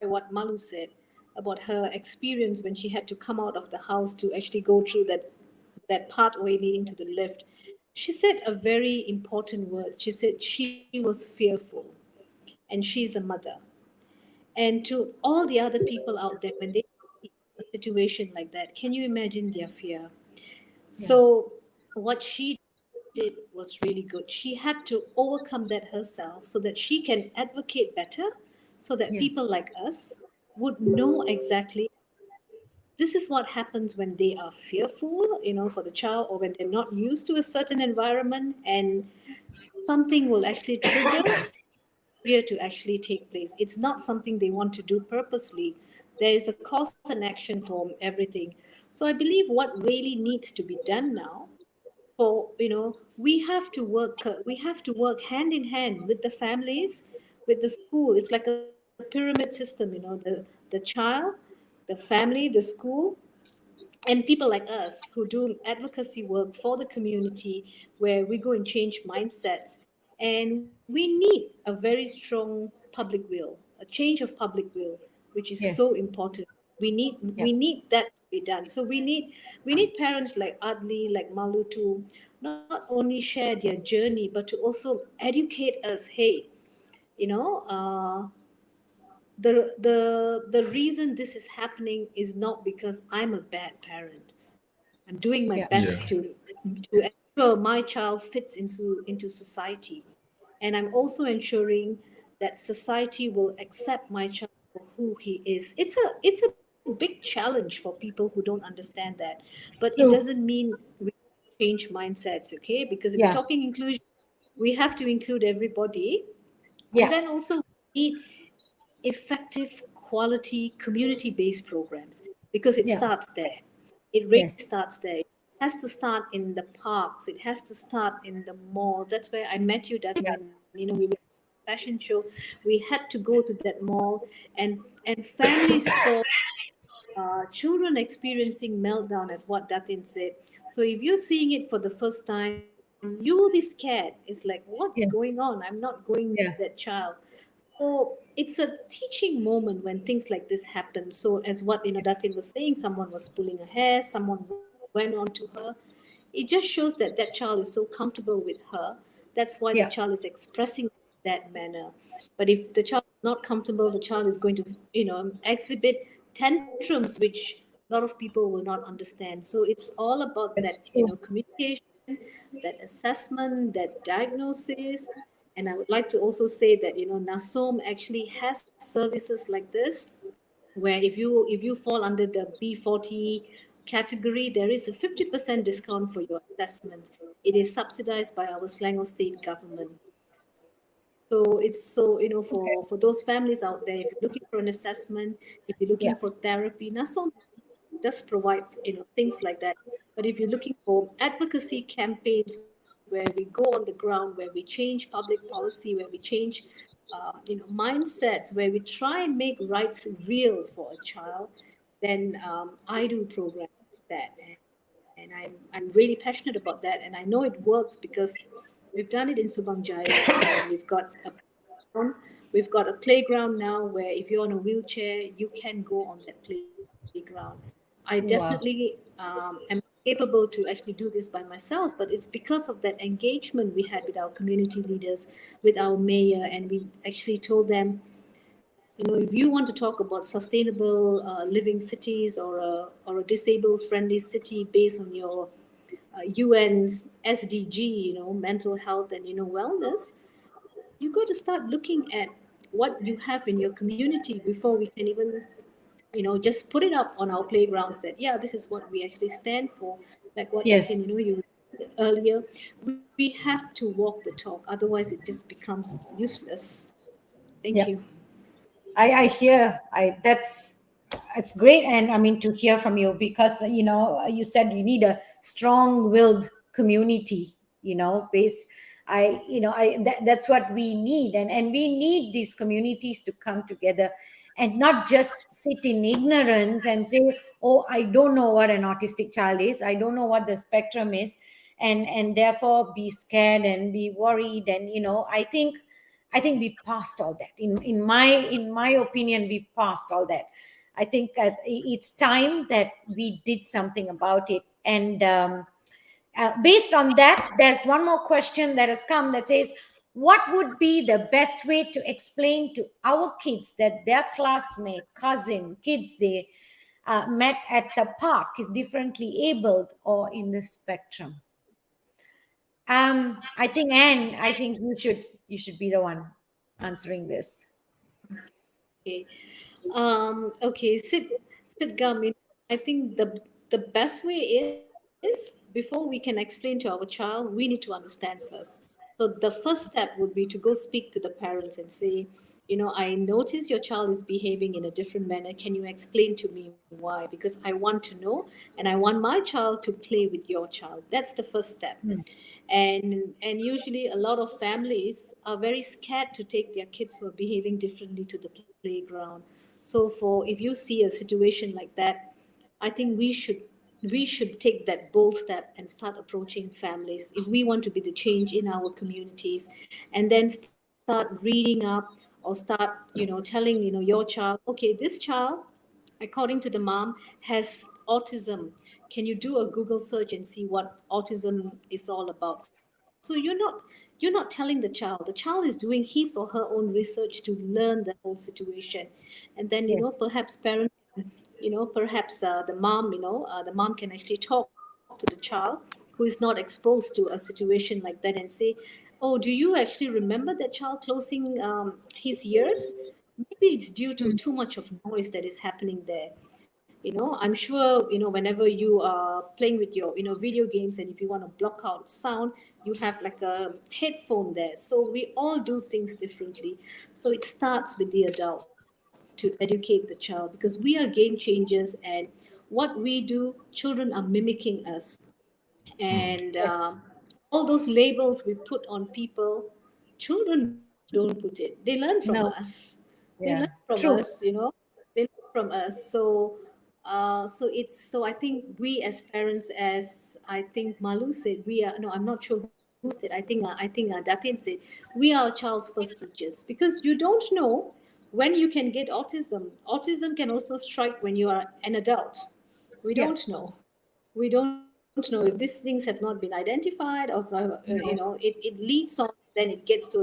what Malu said about her experience when she had to come out of the house to actually go through that pathway leading to the lift. She said a very important word. She said she was fearful, and she's a mother. And to all the other people out there, when they see a situation like that, can you imagine their fear? Yeah. So what she did was really good. She had to overcome that herself so that she can advocate better, so that people Yes. like us would know exactly this is what happens when they are fearful, for the child, or when they're not used to a certain environment, and something will actually trigger behavior to actually take place. It's not something they want to do purposely. There is a cause and action for everything. So I believe what really needs to be done now, for we have to work hand in hand with the families, with the school. It's like a pyramid system. The child, the family, the school, and people like us who do advocacy work for the community, where we go and change mindsets. And we need a very strong public will, a change of public will, which is so Yes. important. We Yeah. need that to be done. So we need parents like Adli, like Malu, to not only share their journey, but to also educate us. Hey, you know uh, the reason this is happening is not because I'm a bad parent. I'm doing my Yeah. Yeah, best to ensure my child fits into society, and I'm also ensuring that society will accept my child for who he is. It's a big challenge for people who don't understand that, but it doesn't True. mean we change mindsets, okay? Because if we're Yeah. talking inclusion, we have to include everybody, and Yeah. then also we need effective, quality, community based programs, because it Yeah. starts there. It really Yes. starts there. It has to start in the parks, it has to start in the mall. That's where I met you, that Yeah. when we were at a fashion show. We had to go to that mall, and families saw children experiencing meltdown, as what Datin said. So if you're seeing it for the first time, you will be scared. It's like, what's going on? I'm Yes. not going near that Yeah. child. So it's a teaching moment when things like this happen. So as what Datin was saying, someone was pulling her hair, someone went on to her. It just shows that that child is so comfortable with her. That's why the child Yeah. is expressing that manner. But if the child is not comfortable, the child is going to, exhibit tantrums, which a lot of people will not understand. So it's all about that, That's true. communication, that assessment, that diagnosis. And I would like to also say that, NASOM actually has services like this, where if you fall under the B40 category, there is a 50% discount for your assessment. It is subsidized by our Selangor state government. So it's so, Okay. for those families out there, if you're looking for an assessment, if you're looking Yeah. for therapy, NASOM does provide, things like that. But if you're looking for advocacy campaigns where we go on the ground, where we change public policy, where we change mindsets, where we try and make rights real for a child, then I do programs like that. And I'm really passionate about that. And I know it works because we've done it in Subang Jaya, and we've got a playground now where if you're on a wheelchair, you can go on that playground. I definitely Wow. am capable to actually do this by myself, but it's because of that engagement we had with our community leaders, with our mayor, and we actually told them, if you want to talk about sustainable living cities, or a disabled friendly city based on your UN's SDG, mental health and wellness, you got to start looking at what you have in your community before we can even just put it up on our playgrounds that, yeah, this is what we actually stand for. Like what Datin, Yes. you said earlier, we have to walk the talk, otherwise it just becomes useless. Thank Yeah. you. I hear. I That's it's great, and I mean to hear from you because you said you need a strong-willed community. Based. That's what we need, and we need these communities to come together, and not just sit in ignorance and say, "Oh, I don't know what an autistic child is. I don't know what the spectrum is," and therefore be scared and be worried. And I think we've passed all that. In my opinion, we've passed all that. I think that it's time that we did something about it. And based on that, there's one more question that has come that says, what would be the best way to explain to our kids that their classmate, cousin, kids they met at the park is differently abled or in the spectrum? I think, Anne, I think you should be the one answering this. Okay. Okay, sit gum. I think the best way is, before we can explain to our child, we need to understand first. So the first step would be to go speak to the parents and say, I notice your child is behaving in a different manner. Can you explain to me why? Because I want to know, and I want my child to play with your child. That's the first step. Hmm. And usually a lot of families are very scared to take their kids who are behaving differently to the playground. So for if you see a situation like that, I think we should take that bold step and start approaching families if we want to be the change in our communities, and then start reading up, or start telling your child, okay, this child, according to the mom, has autism. Can you do a Google search and see what autism is all about? So you're not telling the child is doing his or her own research to learn the whole situation. And then Yes. perhaps parents, perhaps the mom can actually talk to the child who is not exposed to a situation like that and say, oh, do you actually remember that child closing his ears? Maybe it's due to Hmm. too much of noise that is happening there. I'm sure whenever you are playing with your video games, and if you want to block out sound, you have like a headphone there. So we all do things differently. So it starts with the adult to educate the child, because we are game changers, and what we do, children are mimicking us. And Yes. all those labels we put on people, children don't put it. They learn from No. us. They learn Yeah. from us, True. they learn from us. So So I think we as parents, as I think Malu said, we are, no, I'm not sure who said. I think Datin said, we are our child's first teachers, because you don't know when you can get autism. Autism can also strike when you are an adult. We Yeah. don't know. We don't know if these things have not been identified, or No. it leads on, then it gets to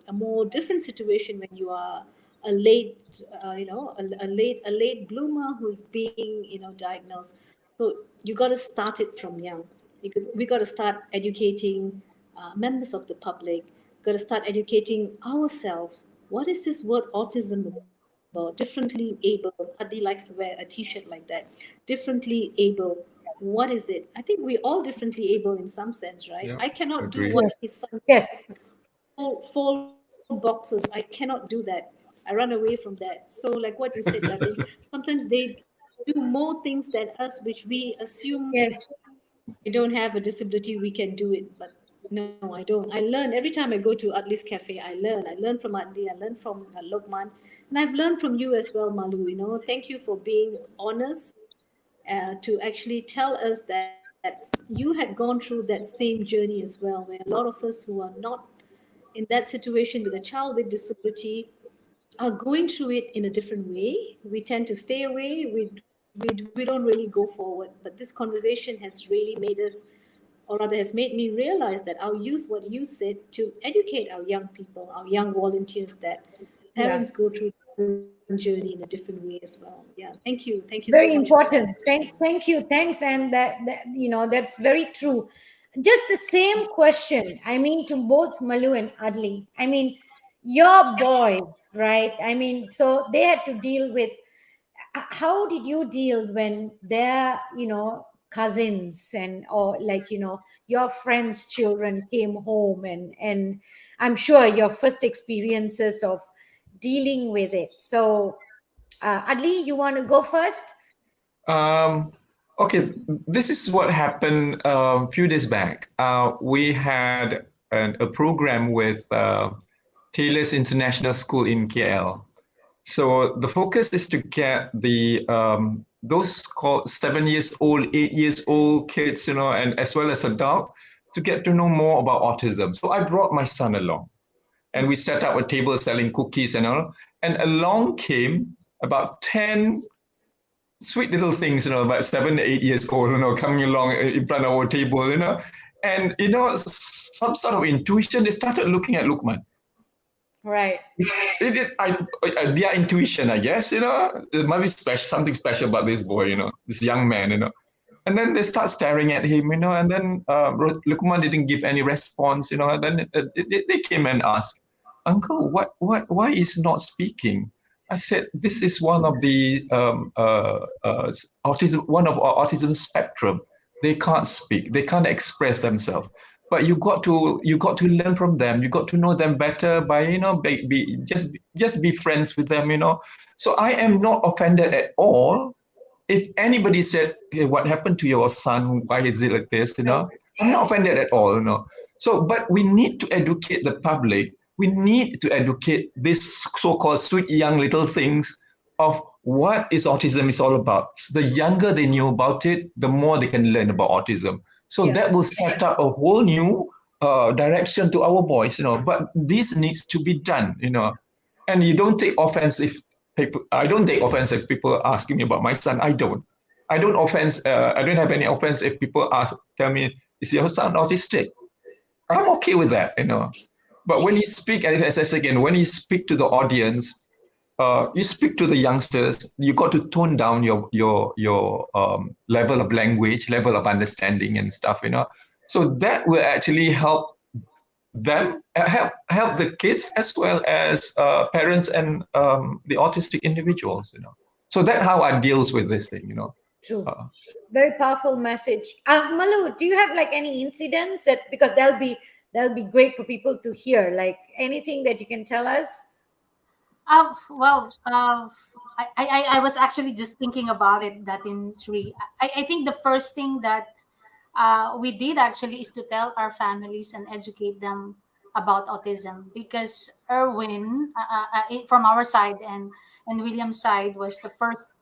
a more different situation when you are a late a late bloomer who's being diagnosed. So you got to start it from young. We got to start educating members of the public. Got to start educating ourselves. What is this word autism about? Differently able. Adli likes to wear a t-shirt like that. Differently able. What is it? I think we're all differently able in some sense, right? Yeah, I cannot do what agree. Yes. his son, Yes. fold boxes. I cannot do that. I run away from that. So like what you said, Datin, sometimes they do more things than us, which we assume Yes. we don't have a disability, we can do it. But no, I don't. I learn every time I go to Adli's Cafe. I learn from Adli, I learn from Lokman, and I've learned from you as well, Malu. Thank you for being honest, to actually tell us that you had gone through that same journey as well, where a lot of us who are not in that situation with a child with disability are going through it in a different way. We tend to stay away. We don't really go forward. But this conversation has really made us, or rather, has made me realize that I'll use what you said to educate our young people, our young volunteers, that Yeah. parents go through their own journey in a different way as well. Yeah, thank you. Thank you so much Very for this important. opportunity. Thank you. Thanks. And that's very true. Just the same question. I mean, to both Malu and Adli. I mean, your boys, right? I mean, so they had to deal with. How did you deal when their, cousins and or like your friends' children came home and I'm sure your first experiences of dealing with it. So, Adli, you want to go first? Um, okay, this is what happened a few days back. We had a program with Taylor's International School in KL. So the focus is to get the those called 7 years old, 8 years old kids, and as well as adult, to get to know more about autism. So I brought my son along, and we set up a table selling cookies and all. And along came about 10 sweet little things, about 7, 8 years old, coming along in front of our table, and some sort of intuition. They started looking at Lukman. Right. Their intuition, I guess, there might be something special about this boy, this young man, And then they start staring at him, and then Lukman didn't give any response, and then they came and asked, Uncle, why is not speaking? I said, this is one of the autism, one of our autism spectrum. They can't speak, they can't express themselves. But you got to learn from them. You got to know them better by just be friends with them. So I am not offended at all if anybody said, hey, what happened to your son? Why is it like this? Right. I'm not offended at all. So, but we need to educate the public. We need to educate these so-called sweet young little things of what is autism is all about. The younger they knew about it, the more they can learn about autism. So Yeah. that will set up a whole new direction to our boys. But this needs to be done. And you don't take offense if people. I don't take offense if people are asking me about my son. I don't. I don't offense. I don't have any offense if people tell me, "Is your son autistic?" I'm okay with that. But when you speak, as I said again, when you speak to the audience, you speak to the youngsters. You got to tone down your level of language, level of understanding, and stuff. So that will actually help them, help the kids as well as parents and the autistic individuals. So that's how I deals with this thing. True. Uh, Very powerful message. Malu, do you have like any incidents that, because that'll be great for people to hear, like anything that you can tell us? Well, I was actually just thinking about it, that in Sri. I think the first thing that we did actually is to tell our families and educate them about autism, because Erwin, from our side, and William's side, was the first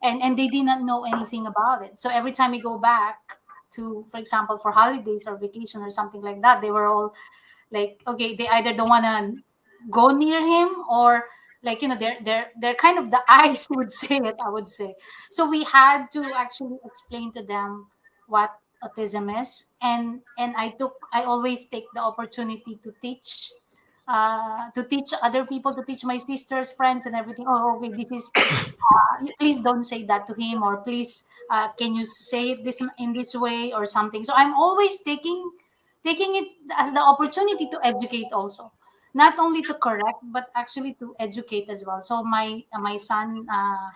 and they did not know anything about it. So every time we go back to, for example, for holidays or vacation or something like that, they were all like, okay, they either don't want to go near him, or like, they're kind of the eyes would say it, I would say. So we had to actually explain to them what autism is, and I always take the opportunity to teach other people, to teach my sisters, friends, and everything. Oh, okay, this is, please don't say that to him, or please, can you say it this in this way or something. So I'm always taking it as the opportunity to educate also, not only to correct but actually to educate as well. So my son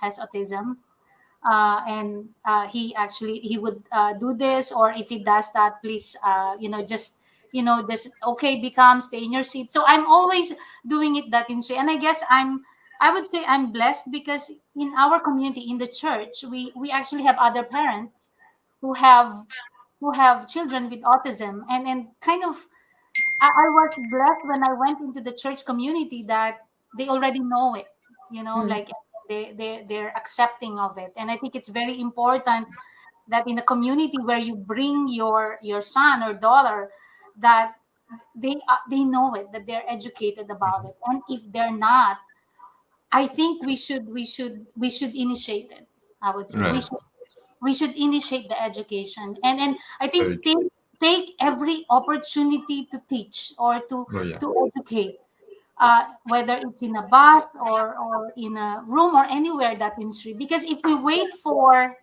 has autism, and he would do this, or if he does that, please, just, this, okay, become, stay in your seat. So I'm always doing it, that in Sri. And I guess I would say I'm blessed, because in our community, in the church, we actually have other parents who have children with autism, and kind of, I was blessed when I went into the church community, that they already know it, Mm. like they're accepting of it. And I think it's very important that in a community where you bring your son or daughter, that they know it, that they're educated about it. And if they're not, I think we should initiate it. I would say Right. we should initiate the education, and I Very think true. take every opportunity to teach, or to Oh, yeah. educate, whether it's in a bus, or in a room, or anywhere, that in Sri. Because if we wait for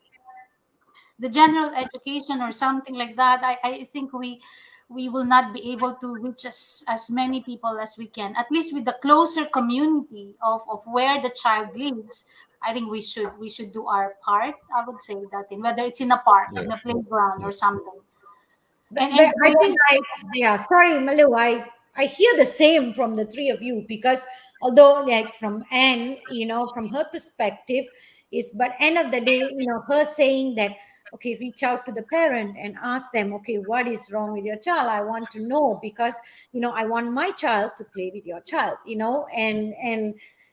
the general education or something like that, I think we will not be able to reach as many people as we can, at least with the closer community of where the child lives. I think we should do our part, I would say, that in, whether it's in a park, Yeah. in a playground, Yeah. or something. But And so, I think yeah, sorry, Malu, I hear the same from the three of you, because although like from Anne, from her perspective is, but end of the day, her saying that, okay, reach out to the parent and ask them, okay, what is wrong with your child? I want to know, because, I want my child to play with your child,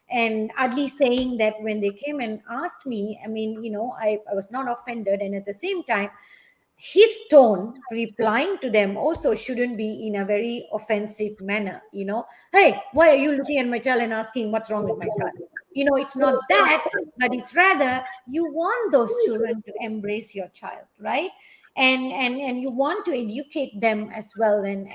and Adli saying that when they came and asked me, I mean, I was not offended. And at the same time, his tone replying to them also shouldn't be in a very offensive manner. Hey, why are you looking at my child and asking what's wrong with my child? It's not that, but it's rather you want those children to embrace your child, right? And you want to educate them as well, and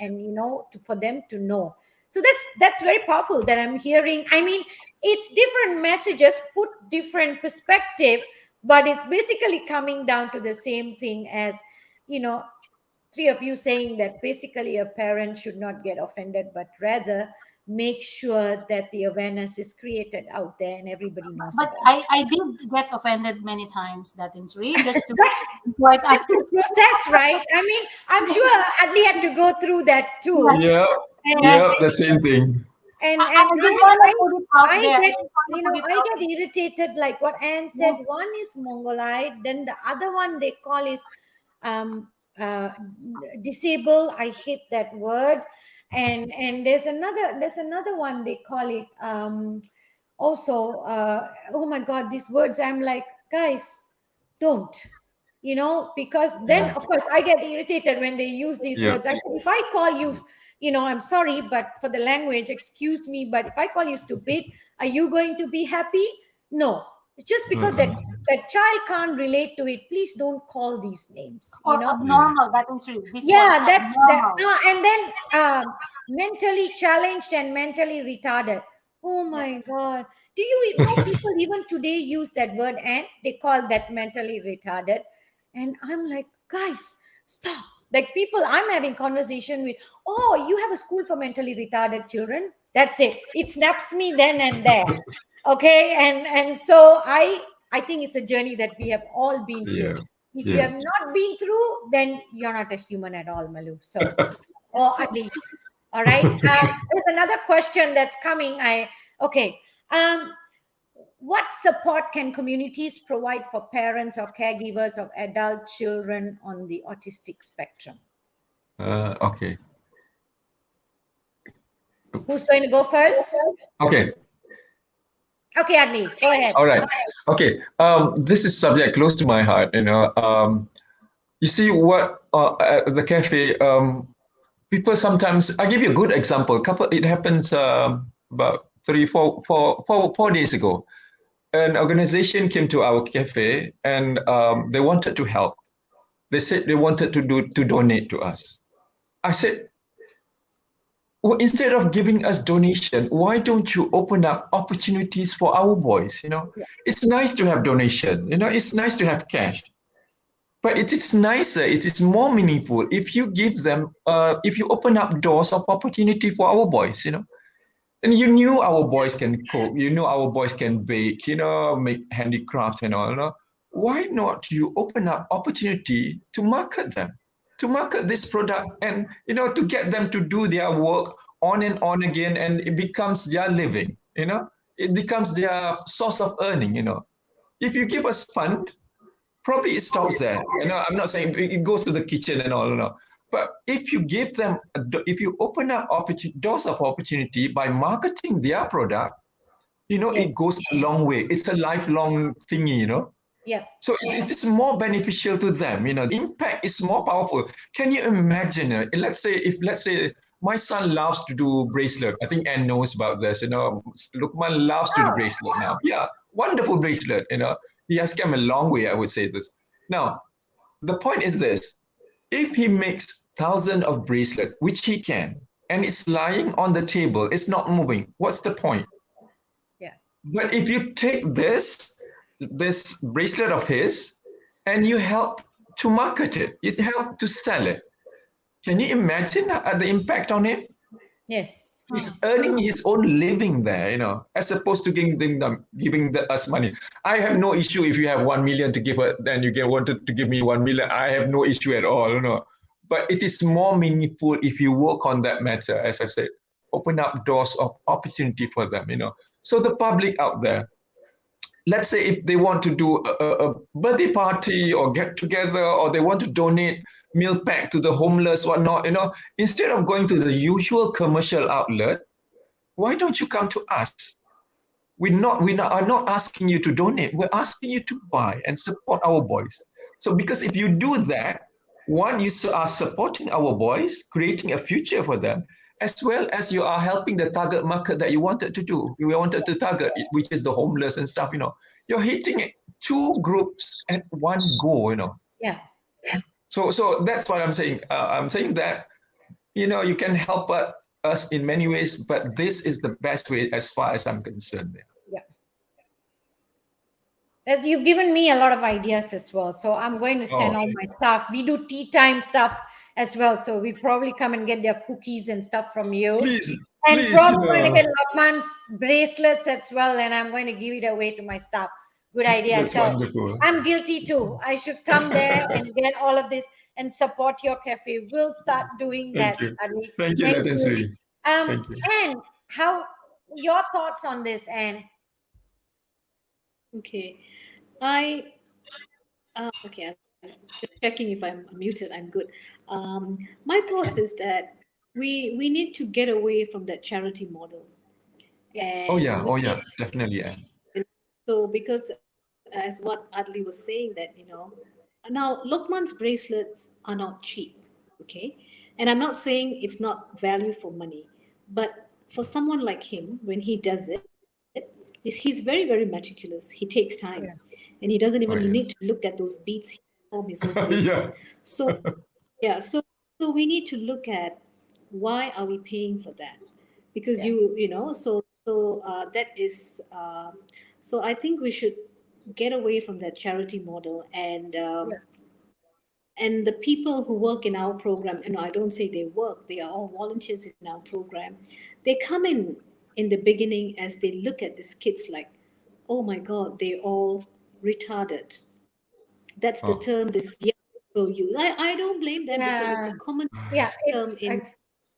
for them to know. So that's very powerful that I'm hearing. I mean, it's different messages, put different perspective, but it's basically coming down to the same thing as, you know three of you saying that basically a parent should not get offended, but rather make sure that the awareness is created out there and everybody knows but about it. I did get offended many times, that in Sri, just to But be quite that's the honest. process, right? I mean, I'm sure Adli had to go through that too. Yes, Yeah. yes. Yeah. The same thing. and I and just want to I put it out I there. I get, just want to put it I out get irritated, like what Anne said. there. One is Mongolite, then the other one they call is um disabled. I hate that word. And there's another one they call it also oh my god, these words, I'm like, guys, don't, because then Yeah. of course I get irritated when they use these Yeah. words. I said, if I call you, I'm sorry, but for the language, excuse me, but if I call you stupid, are you going to be happy? No. It's just because that Mm-mm. that child can't relate to it. Please don't call these names, Or Yeah. abnormal, that in Sri. This word, yeah, that's that. abnormal. And then mentally challenged and mentally retarded. Oh Yeah. my God. Do you know people even today use that word, and they call that mentally retarded? And I'm like, guys, stop. Like, people I'm having conversation with, oh, you have a school for mentally retarded children. That's it. It snaps me then and there. Okay. And so I think it's a journey that we have all been through. Yeah. If you have Yes. not been through, then you're not a human at all, Malu. So, or That's at so least, all right. There's another question that's coming. Okay. Um, what support can communities provide for parents or caregivers of adult children on the autistic spectrum? Okay. Who's going to go first? Okay. Okay, Adli, go ahead. All right. Okay. This is subject close to my heart. You see what at the cafe. People sometimes. I give you a good example. Couple. It happens about 4 days ago. An organization came to our cafe and they wanted to help. They said they wanted to donate to us. I said, well, instead of giving us donation, why don't you open up opportunities for our boys? Yeah. It's nice to have donation. It's nice to have cash, but it is nicer. It is more meaningful if you give them, if you open up doors of opportunity for our boys. And you knew our boys can cook. You know our boys can bake. Make handicrafts and all. Why not you open up opportunity to market them, to market this product, and to get them to do their work on and on again, and it becomes their living. It becomes their source of earning. If you give us fund, probably it stops there. I'm not saying it goes to the kitchen and all. But if you give them, if you open up doors of opportunity by marketing their product, Yes. it goes a long way. It's a lifelong thingy. Yeah. So it is more beneficial to them. The impact is more powerful. Can you imagine? Let's say my son loves to do bracelet. I think Anne knows about this. Lukman loves to do Oh, bracelet now. Yeah, wonderful bracelet. He has come a long way. I would say this. Now, the point is this: if he makes thousands of bracelet, which he can, and it's lying on the table, it's not moving. What's the point? yeah. But if you take this bracelet of his and you help to market it, you help to sell it. Can you imagine the impact on him? Yes. He's earning his own living there, as opposed to giving us money. I have no issue if you have 1 million to give her, then wanted to give me 1 million. I have no issue at all, But it is more meaningful if you work on that matter, as I said, open up doors of opportunity for them, So the public out there, let's say if they want to do a birthday party or get together, or they want to donate meal pack to the homeless, whatnot, instead of going to the usual commercial outlet, why don't you come to us? Are not asking you to donate. We're asking you to buy and support our boys. So because if you do that, one, you are supporting our boys, creating a future for them, as well as you are helping the target market that you wanted to do. You wanted to target, which is the homeless and stuff. You're hitting two groups at one go. Yeah. So that's what I'm saying. I'm saying that you can help us in many ways, but this is the best way as far as I'm concerned. Yeah. You've given me a lot of ideas as well. So I'm going to send Oh, all my staff. We do tea time stuff as well. So we probably come and get their cookies and stuff from you. please, And please, probably going to get Lokman's bracelets as well. And I'm going to give it away to my staff. Good idea. that's So wonderful. I'm guilty too. I should come there and get all of this and support your cafe. We'll start doing that, Thank you. Ali. Thank you, Thank Datin you. Sri. Thank you. And how your thoughts on this, Anne? Okay. I okay. I'm just checking if I'm muted. I'm good. My thoughts is that we need to get away from that charity model, Yeah. and Oh we yeah, need definitely. Yeah. so because as what Adli was saying that now Lokman's bracelets are not cheap, okay, and I'm not saying it's not value for money, but for someone like him when he does it is he's very meticulous. He takes time Yeah. and he doesn't even Oh need yeah. to look at those beads. He form his own bracelet. Yeah. So yeah, so we need to look at why are we paying for that? Because Yeah. that is so I think we should get away from that charity model, Yeah. and the people who work in our program, I don't say they work, they are all volunteers in our program. They come in the beginning as they look at these kids like, oh my god, they all retarded. That's the term Oh. this young people use. I don't blame them because it's a Yeah. common Yeah. term in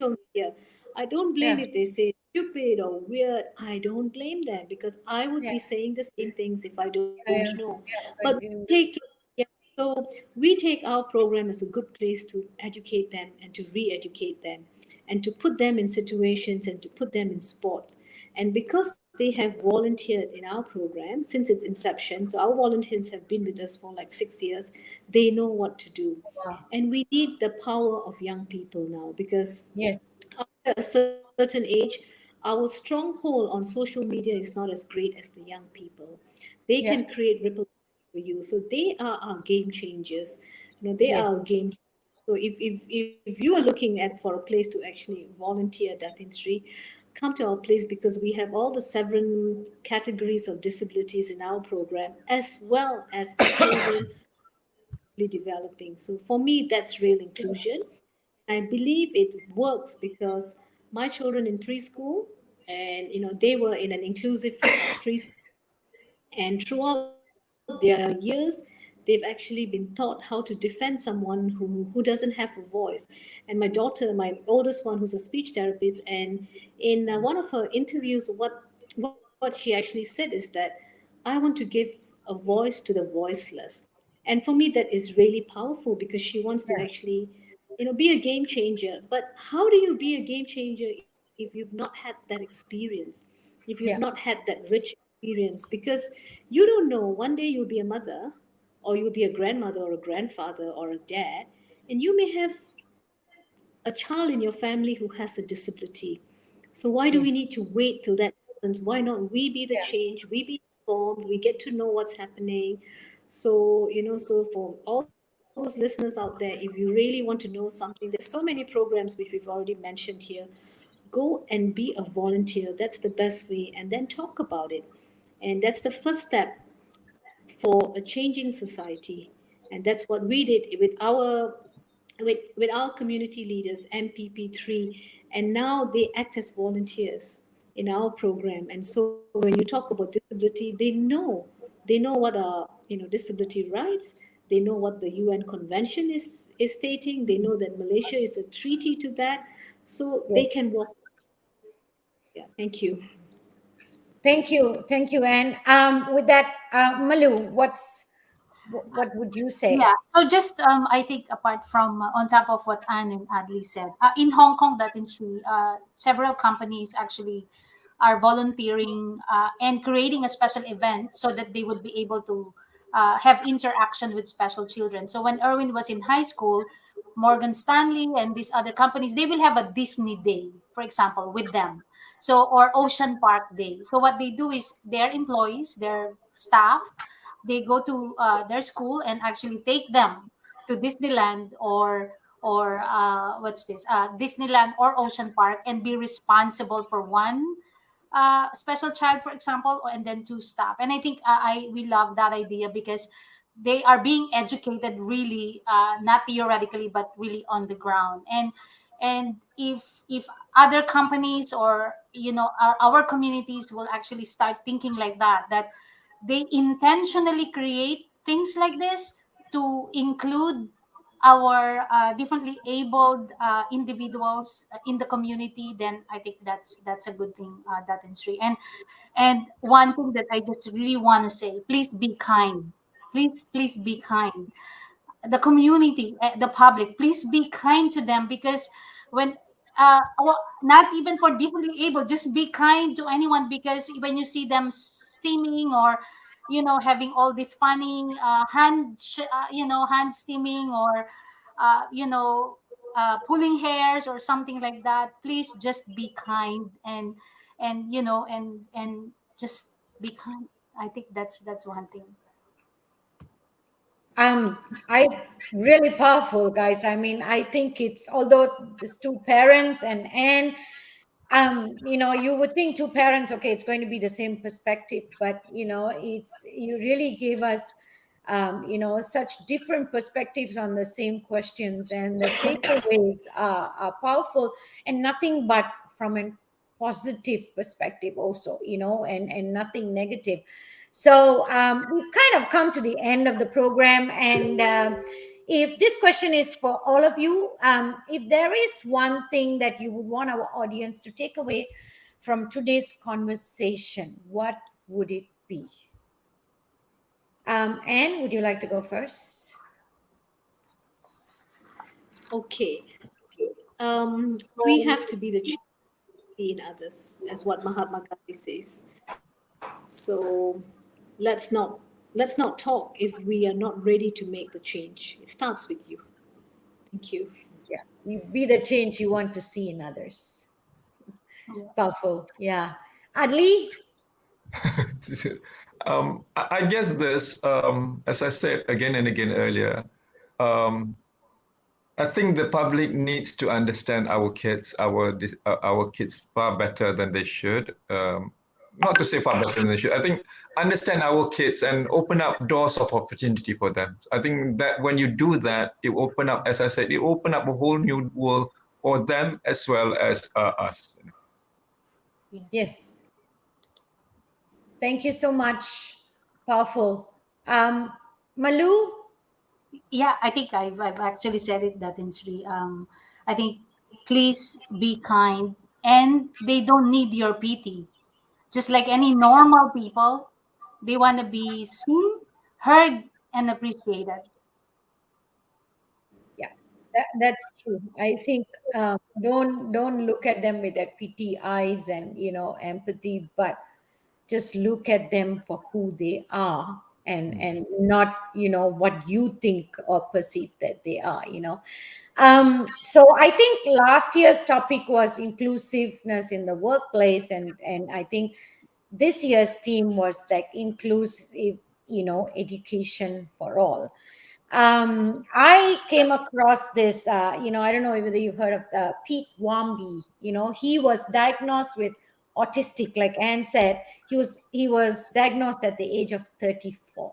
social media. I don't blame Yeah. if they say stupid or weird. I don't blame them because I would Yeah. be saying the same things if I don't know. Yeah. But we take yeah, so we take our program as a good place to educate them and to re-educate them and to put them in situations and to put them in sports. And because they have volunteered in our program since its inception. So our volunteers have been with us for like 6 years. They know what to do. Wow. And we need the power of young people now, because Yes. after a certain age, our stronghold on social media is not as great as the young people. They can Yeah. create ripple for you. So they are our game changers. They Yes. are our game. So if you are looking at for a place to actually volunteer, Datin Sri, come to our place, because we have all the 7 categories of disabilities in our program, as well as the children developing. So for me, that's real inclusion. I believe it works because my children in preschool, and they were in an inclusive preschool, and throughout their years, they've actually been taught how to defend someone who doesn't have a voice. And my daughter, my oldest one, who's a speech therapist, and in one of her interviews, what she actually said is that I want to give a voice to the voiceless. And for me, that is really powerful, because she wants to Yeah. actually be a game changer. But how do you be a game changer if you've not had that experience, if you've not Yeah. had that rich experience? Because you don't know, one day you'll be a mother, or you'll be a grandmother or a grandfather or a dad, and you may have a child in your family who has a disability. So why do we need to Yes. wait till that happens? Why not we be the Yeah. change, we be informed, we get to know what's happening? So for all those listeners out there, if you really want to know something, there's so many programs which we've already mentioned here. Go and be a volunteer. That's the best way, and then talk about it. And that's the first step for a changing society. And that's what we did with our community leaders, MPP3, and now they act as volunteers in our program. And so when you talk about disability, they know what are disability rights. They know what the UN Convention is stating. They know that Malaysia is a treaty to that, so they Yes. can walk. Yeah, thank you. Thank you. Thank you. And with that, Malu, what would you Yeah. say? So just I think apart from on top of what Anne and Adli said, in Hong Kong, that industry, several companies actually are volunteering and creating a special event so that they would be able to have interaction with special children. So when Erwin was in high school, Morgan Stanley and these other companies, they will have a Disney Day, for example, with them. So or Ocean Park Day. So what they do is their employees, their staff, they go to their school and actually take them to Disneyland or what's this Disneyland or Ocean Park and be responsible for one special child, for example, and then two staff. And I think I we love that idea because they are being educated really not theoretically but really on the ground. And if other companies or our communities will actually start thinking like that they intentionally create things like this to include our differently abled individuals in the community, then I think that's a good thing, that industry. And one thing that I just really want to say, please be kind. Please be kind. The community, the public, please be kind to them, because when well, not even for differently able, just be kind to anyone, because when you see them steaming or having all this funny hand steaming or pulling hairs or something like that, please just be kind and just be kind. I think that's one thing. Um, I really powerful, guys. I mean, I think it's although there's two parents and you would think two parents, okay, it's going to be the same perspective, but it's you really gave us such different perspectives on the same questions, and the takeaways are powerful, and nothing but from a positive perspective also, and nothing negative. So we've kind of come to the end of the program, and if this question is for all of you, if there is one thing that you would want our audience to take away from today's conversation, what would it be? Anne, would you like to go first? Okay. We have to be the change see in others, as what Mahatma Gandhi says. So let's not let's not talk if we are not ready to make the change. It starts with you. Thank you. Yeah, you be the change you want to see in others. Yeah. Powerful. Yeah. Adli? I guess this, as I said again and again earlier, um, I think the public needs to understand our kids far better than they should. Not to say far better than they should. I think understand our kids and open up doors of opportunity for them. I think that when you do that, it open up, as I said, it open up a whole new world for them as well as us. Yes. Thank you so much. Powerful. Malou? Yeah, I think I've actually said it, Datin Sri. I think please be kind, and they don't need your pity. Just like any normal people, they want to be seen, heard, and appreciated. Yeah, that's true. I think don't look at them with that pity eyes and empathy, but just look at them for who they are, and not what you think or perceive that they are. So I think last year's topic was inclusiveness in the workplace, and I think this year's theme was like inclusive education for all. I came across this, I don't know whether you've heard of Pete Wamby. He was diagnosed with autistic, like Anne said. He was diagnosed at the age of 34.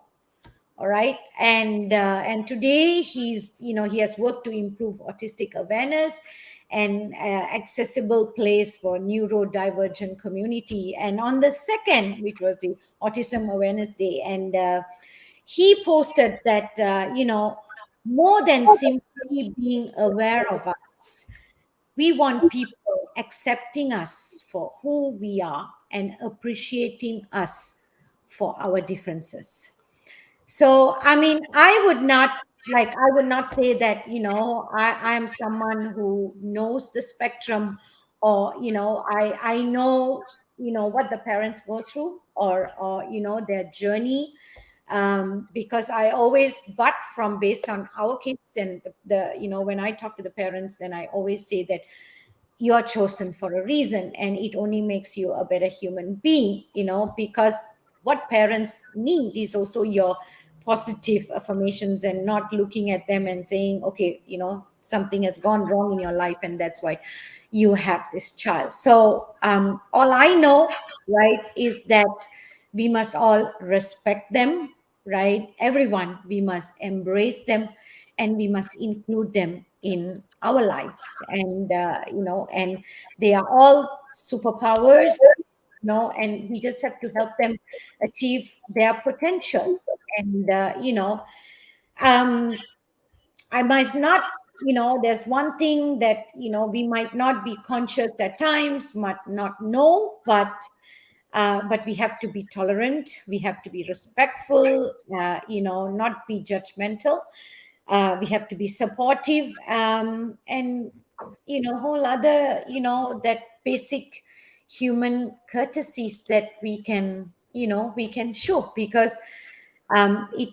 All right, and today he has worked to improve autistic awareness and accessible place for neurodivergent community. And on the second, which was the Autism Awareness Day, and he posted that more than simply being aware of us, we want people accepting us for who we are and appreciating us for our differences. So, I mean, I would not say that, I am someone who knows the spectrum, or, I know, what the parents go through, or their journey. Because I always, but from based on our kids, and when I talk to the parents, then I always say that you are chosen for a reason, and it only makes you a better human being, because what parents need is also your positive affirmations, and not looking at them and saying, okay, something has gone wrong in your life, and that's why you have this child. So all I know, right, is that we must all respect them, right? Everyone, we must embrace them, and we must include them in our lives. And they are all superpowers, and we just have to help them achieve their potential. And um, I might not, there's one thing that we might not be conscious at times, might not know, but we have to be tolerant, we have to be respectful, not be judgmental, we have to be supportive, and whole other, that basic human courtesies that we can show, because it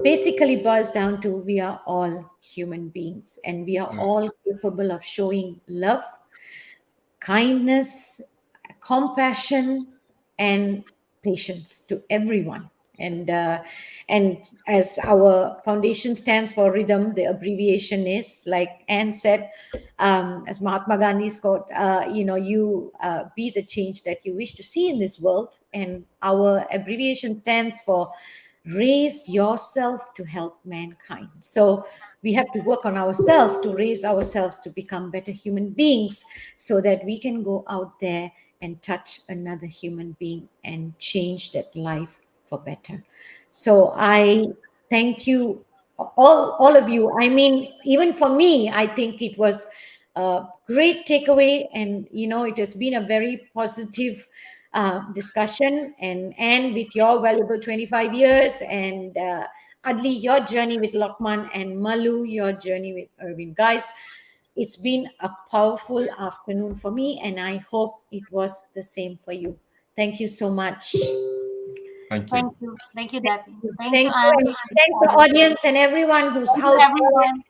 basically boils down to we are all human beings, and we are all capable of showing love, kindness, compassion, and patience to everyone. And as our foundation stands for Rhythm, the abbreviation is, like Anne said, as Mahatma Gandhi's quote, you be the change that you wish to see in this world. And our abbreviation stands for raise yourself to help mankind. So we have to work on ourselves to raise ourselves to become better human beings, so that we can go out there and touch another human being and change that life for better. So I thank you, all of you. I mean, even for me, I think it was a great takeaway, and it has been a very positive discussion. And with your valuable 25 years, and Adli, your journey with Lokman, and Malu, your journey with Irvin, guys, It's been a powerful afternoon for me, and I hope it was the same for you. Thank you so much. Thank Thank you. you. Thank you, Datin. Thank you, Thank you, Anne. and thank the audience and everyone who's Thank you, out there everyone.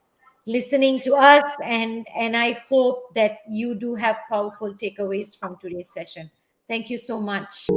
listening to us. And I hope that you do have powerful takeaways from today's session. Thank you so much.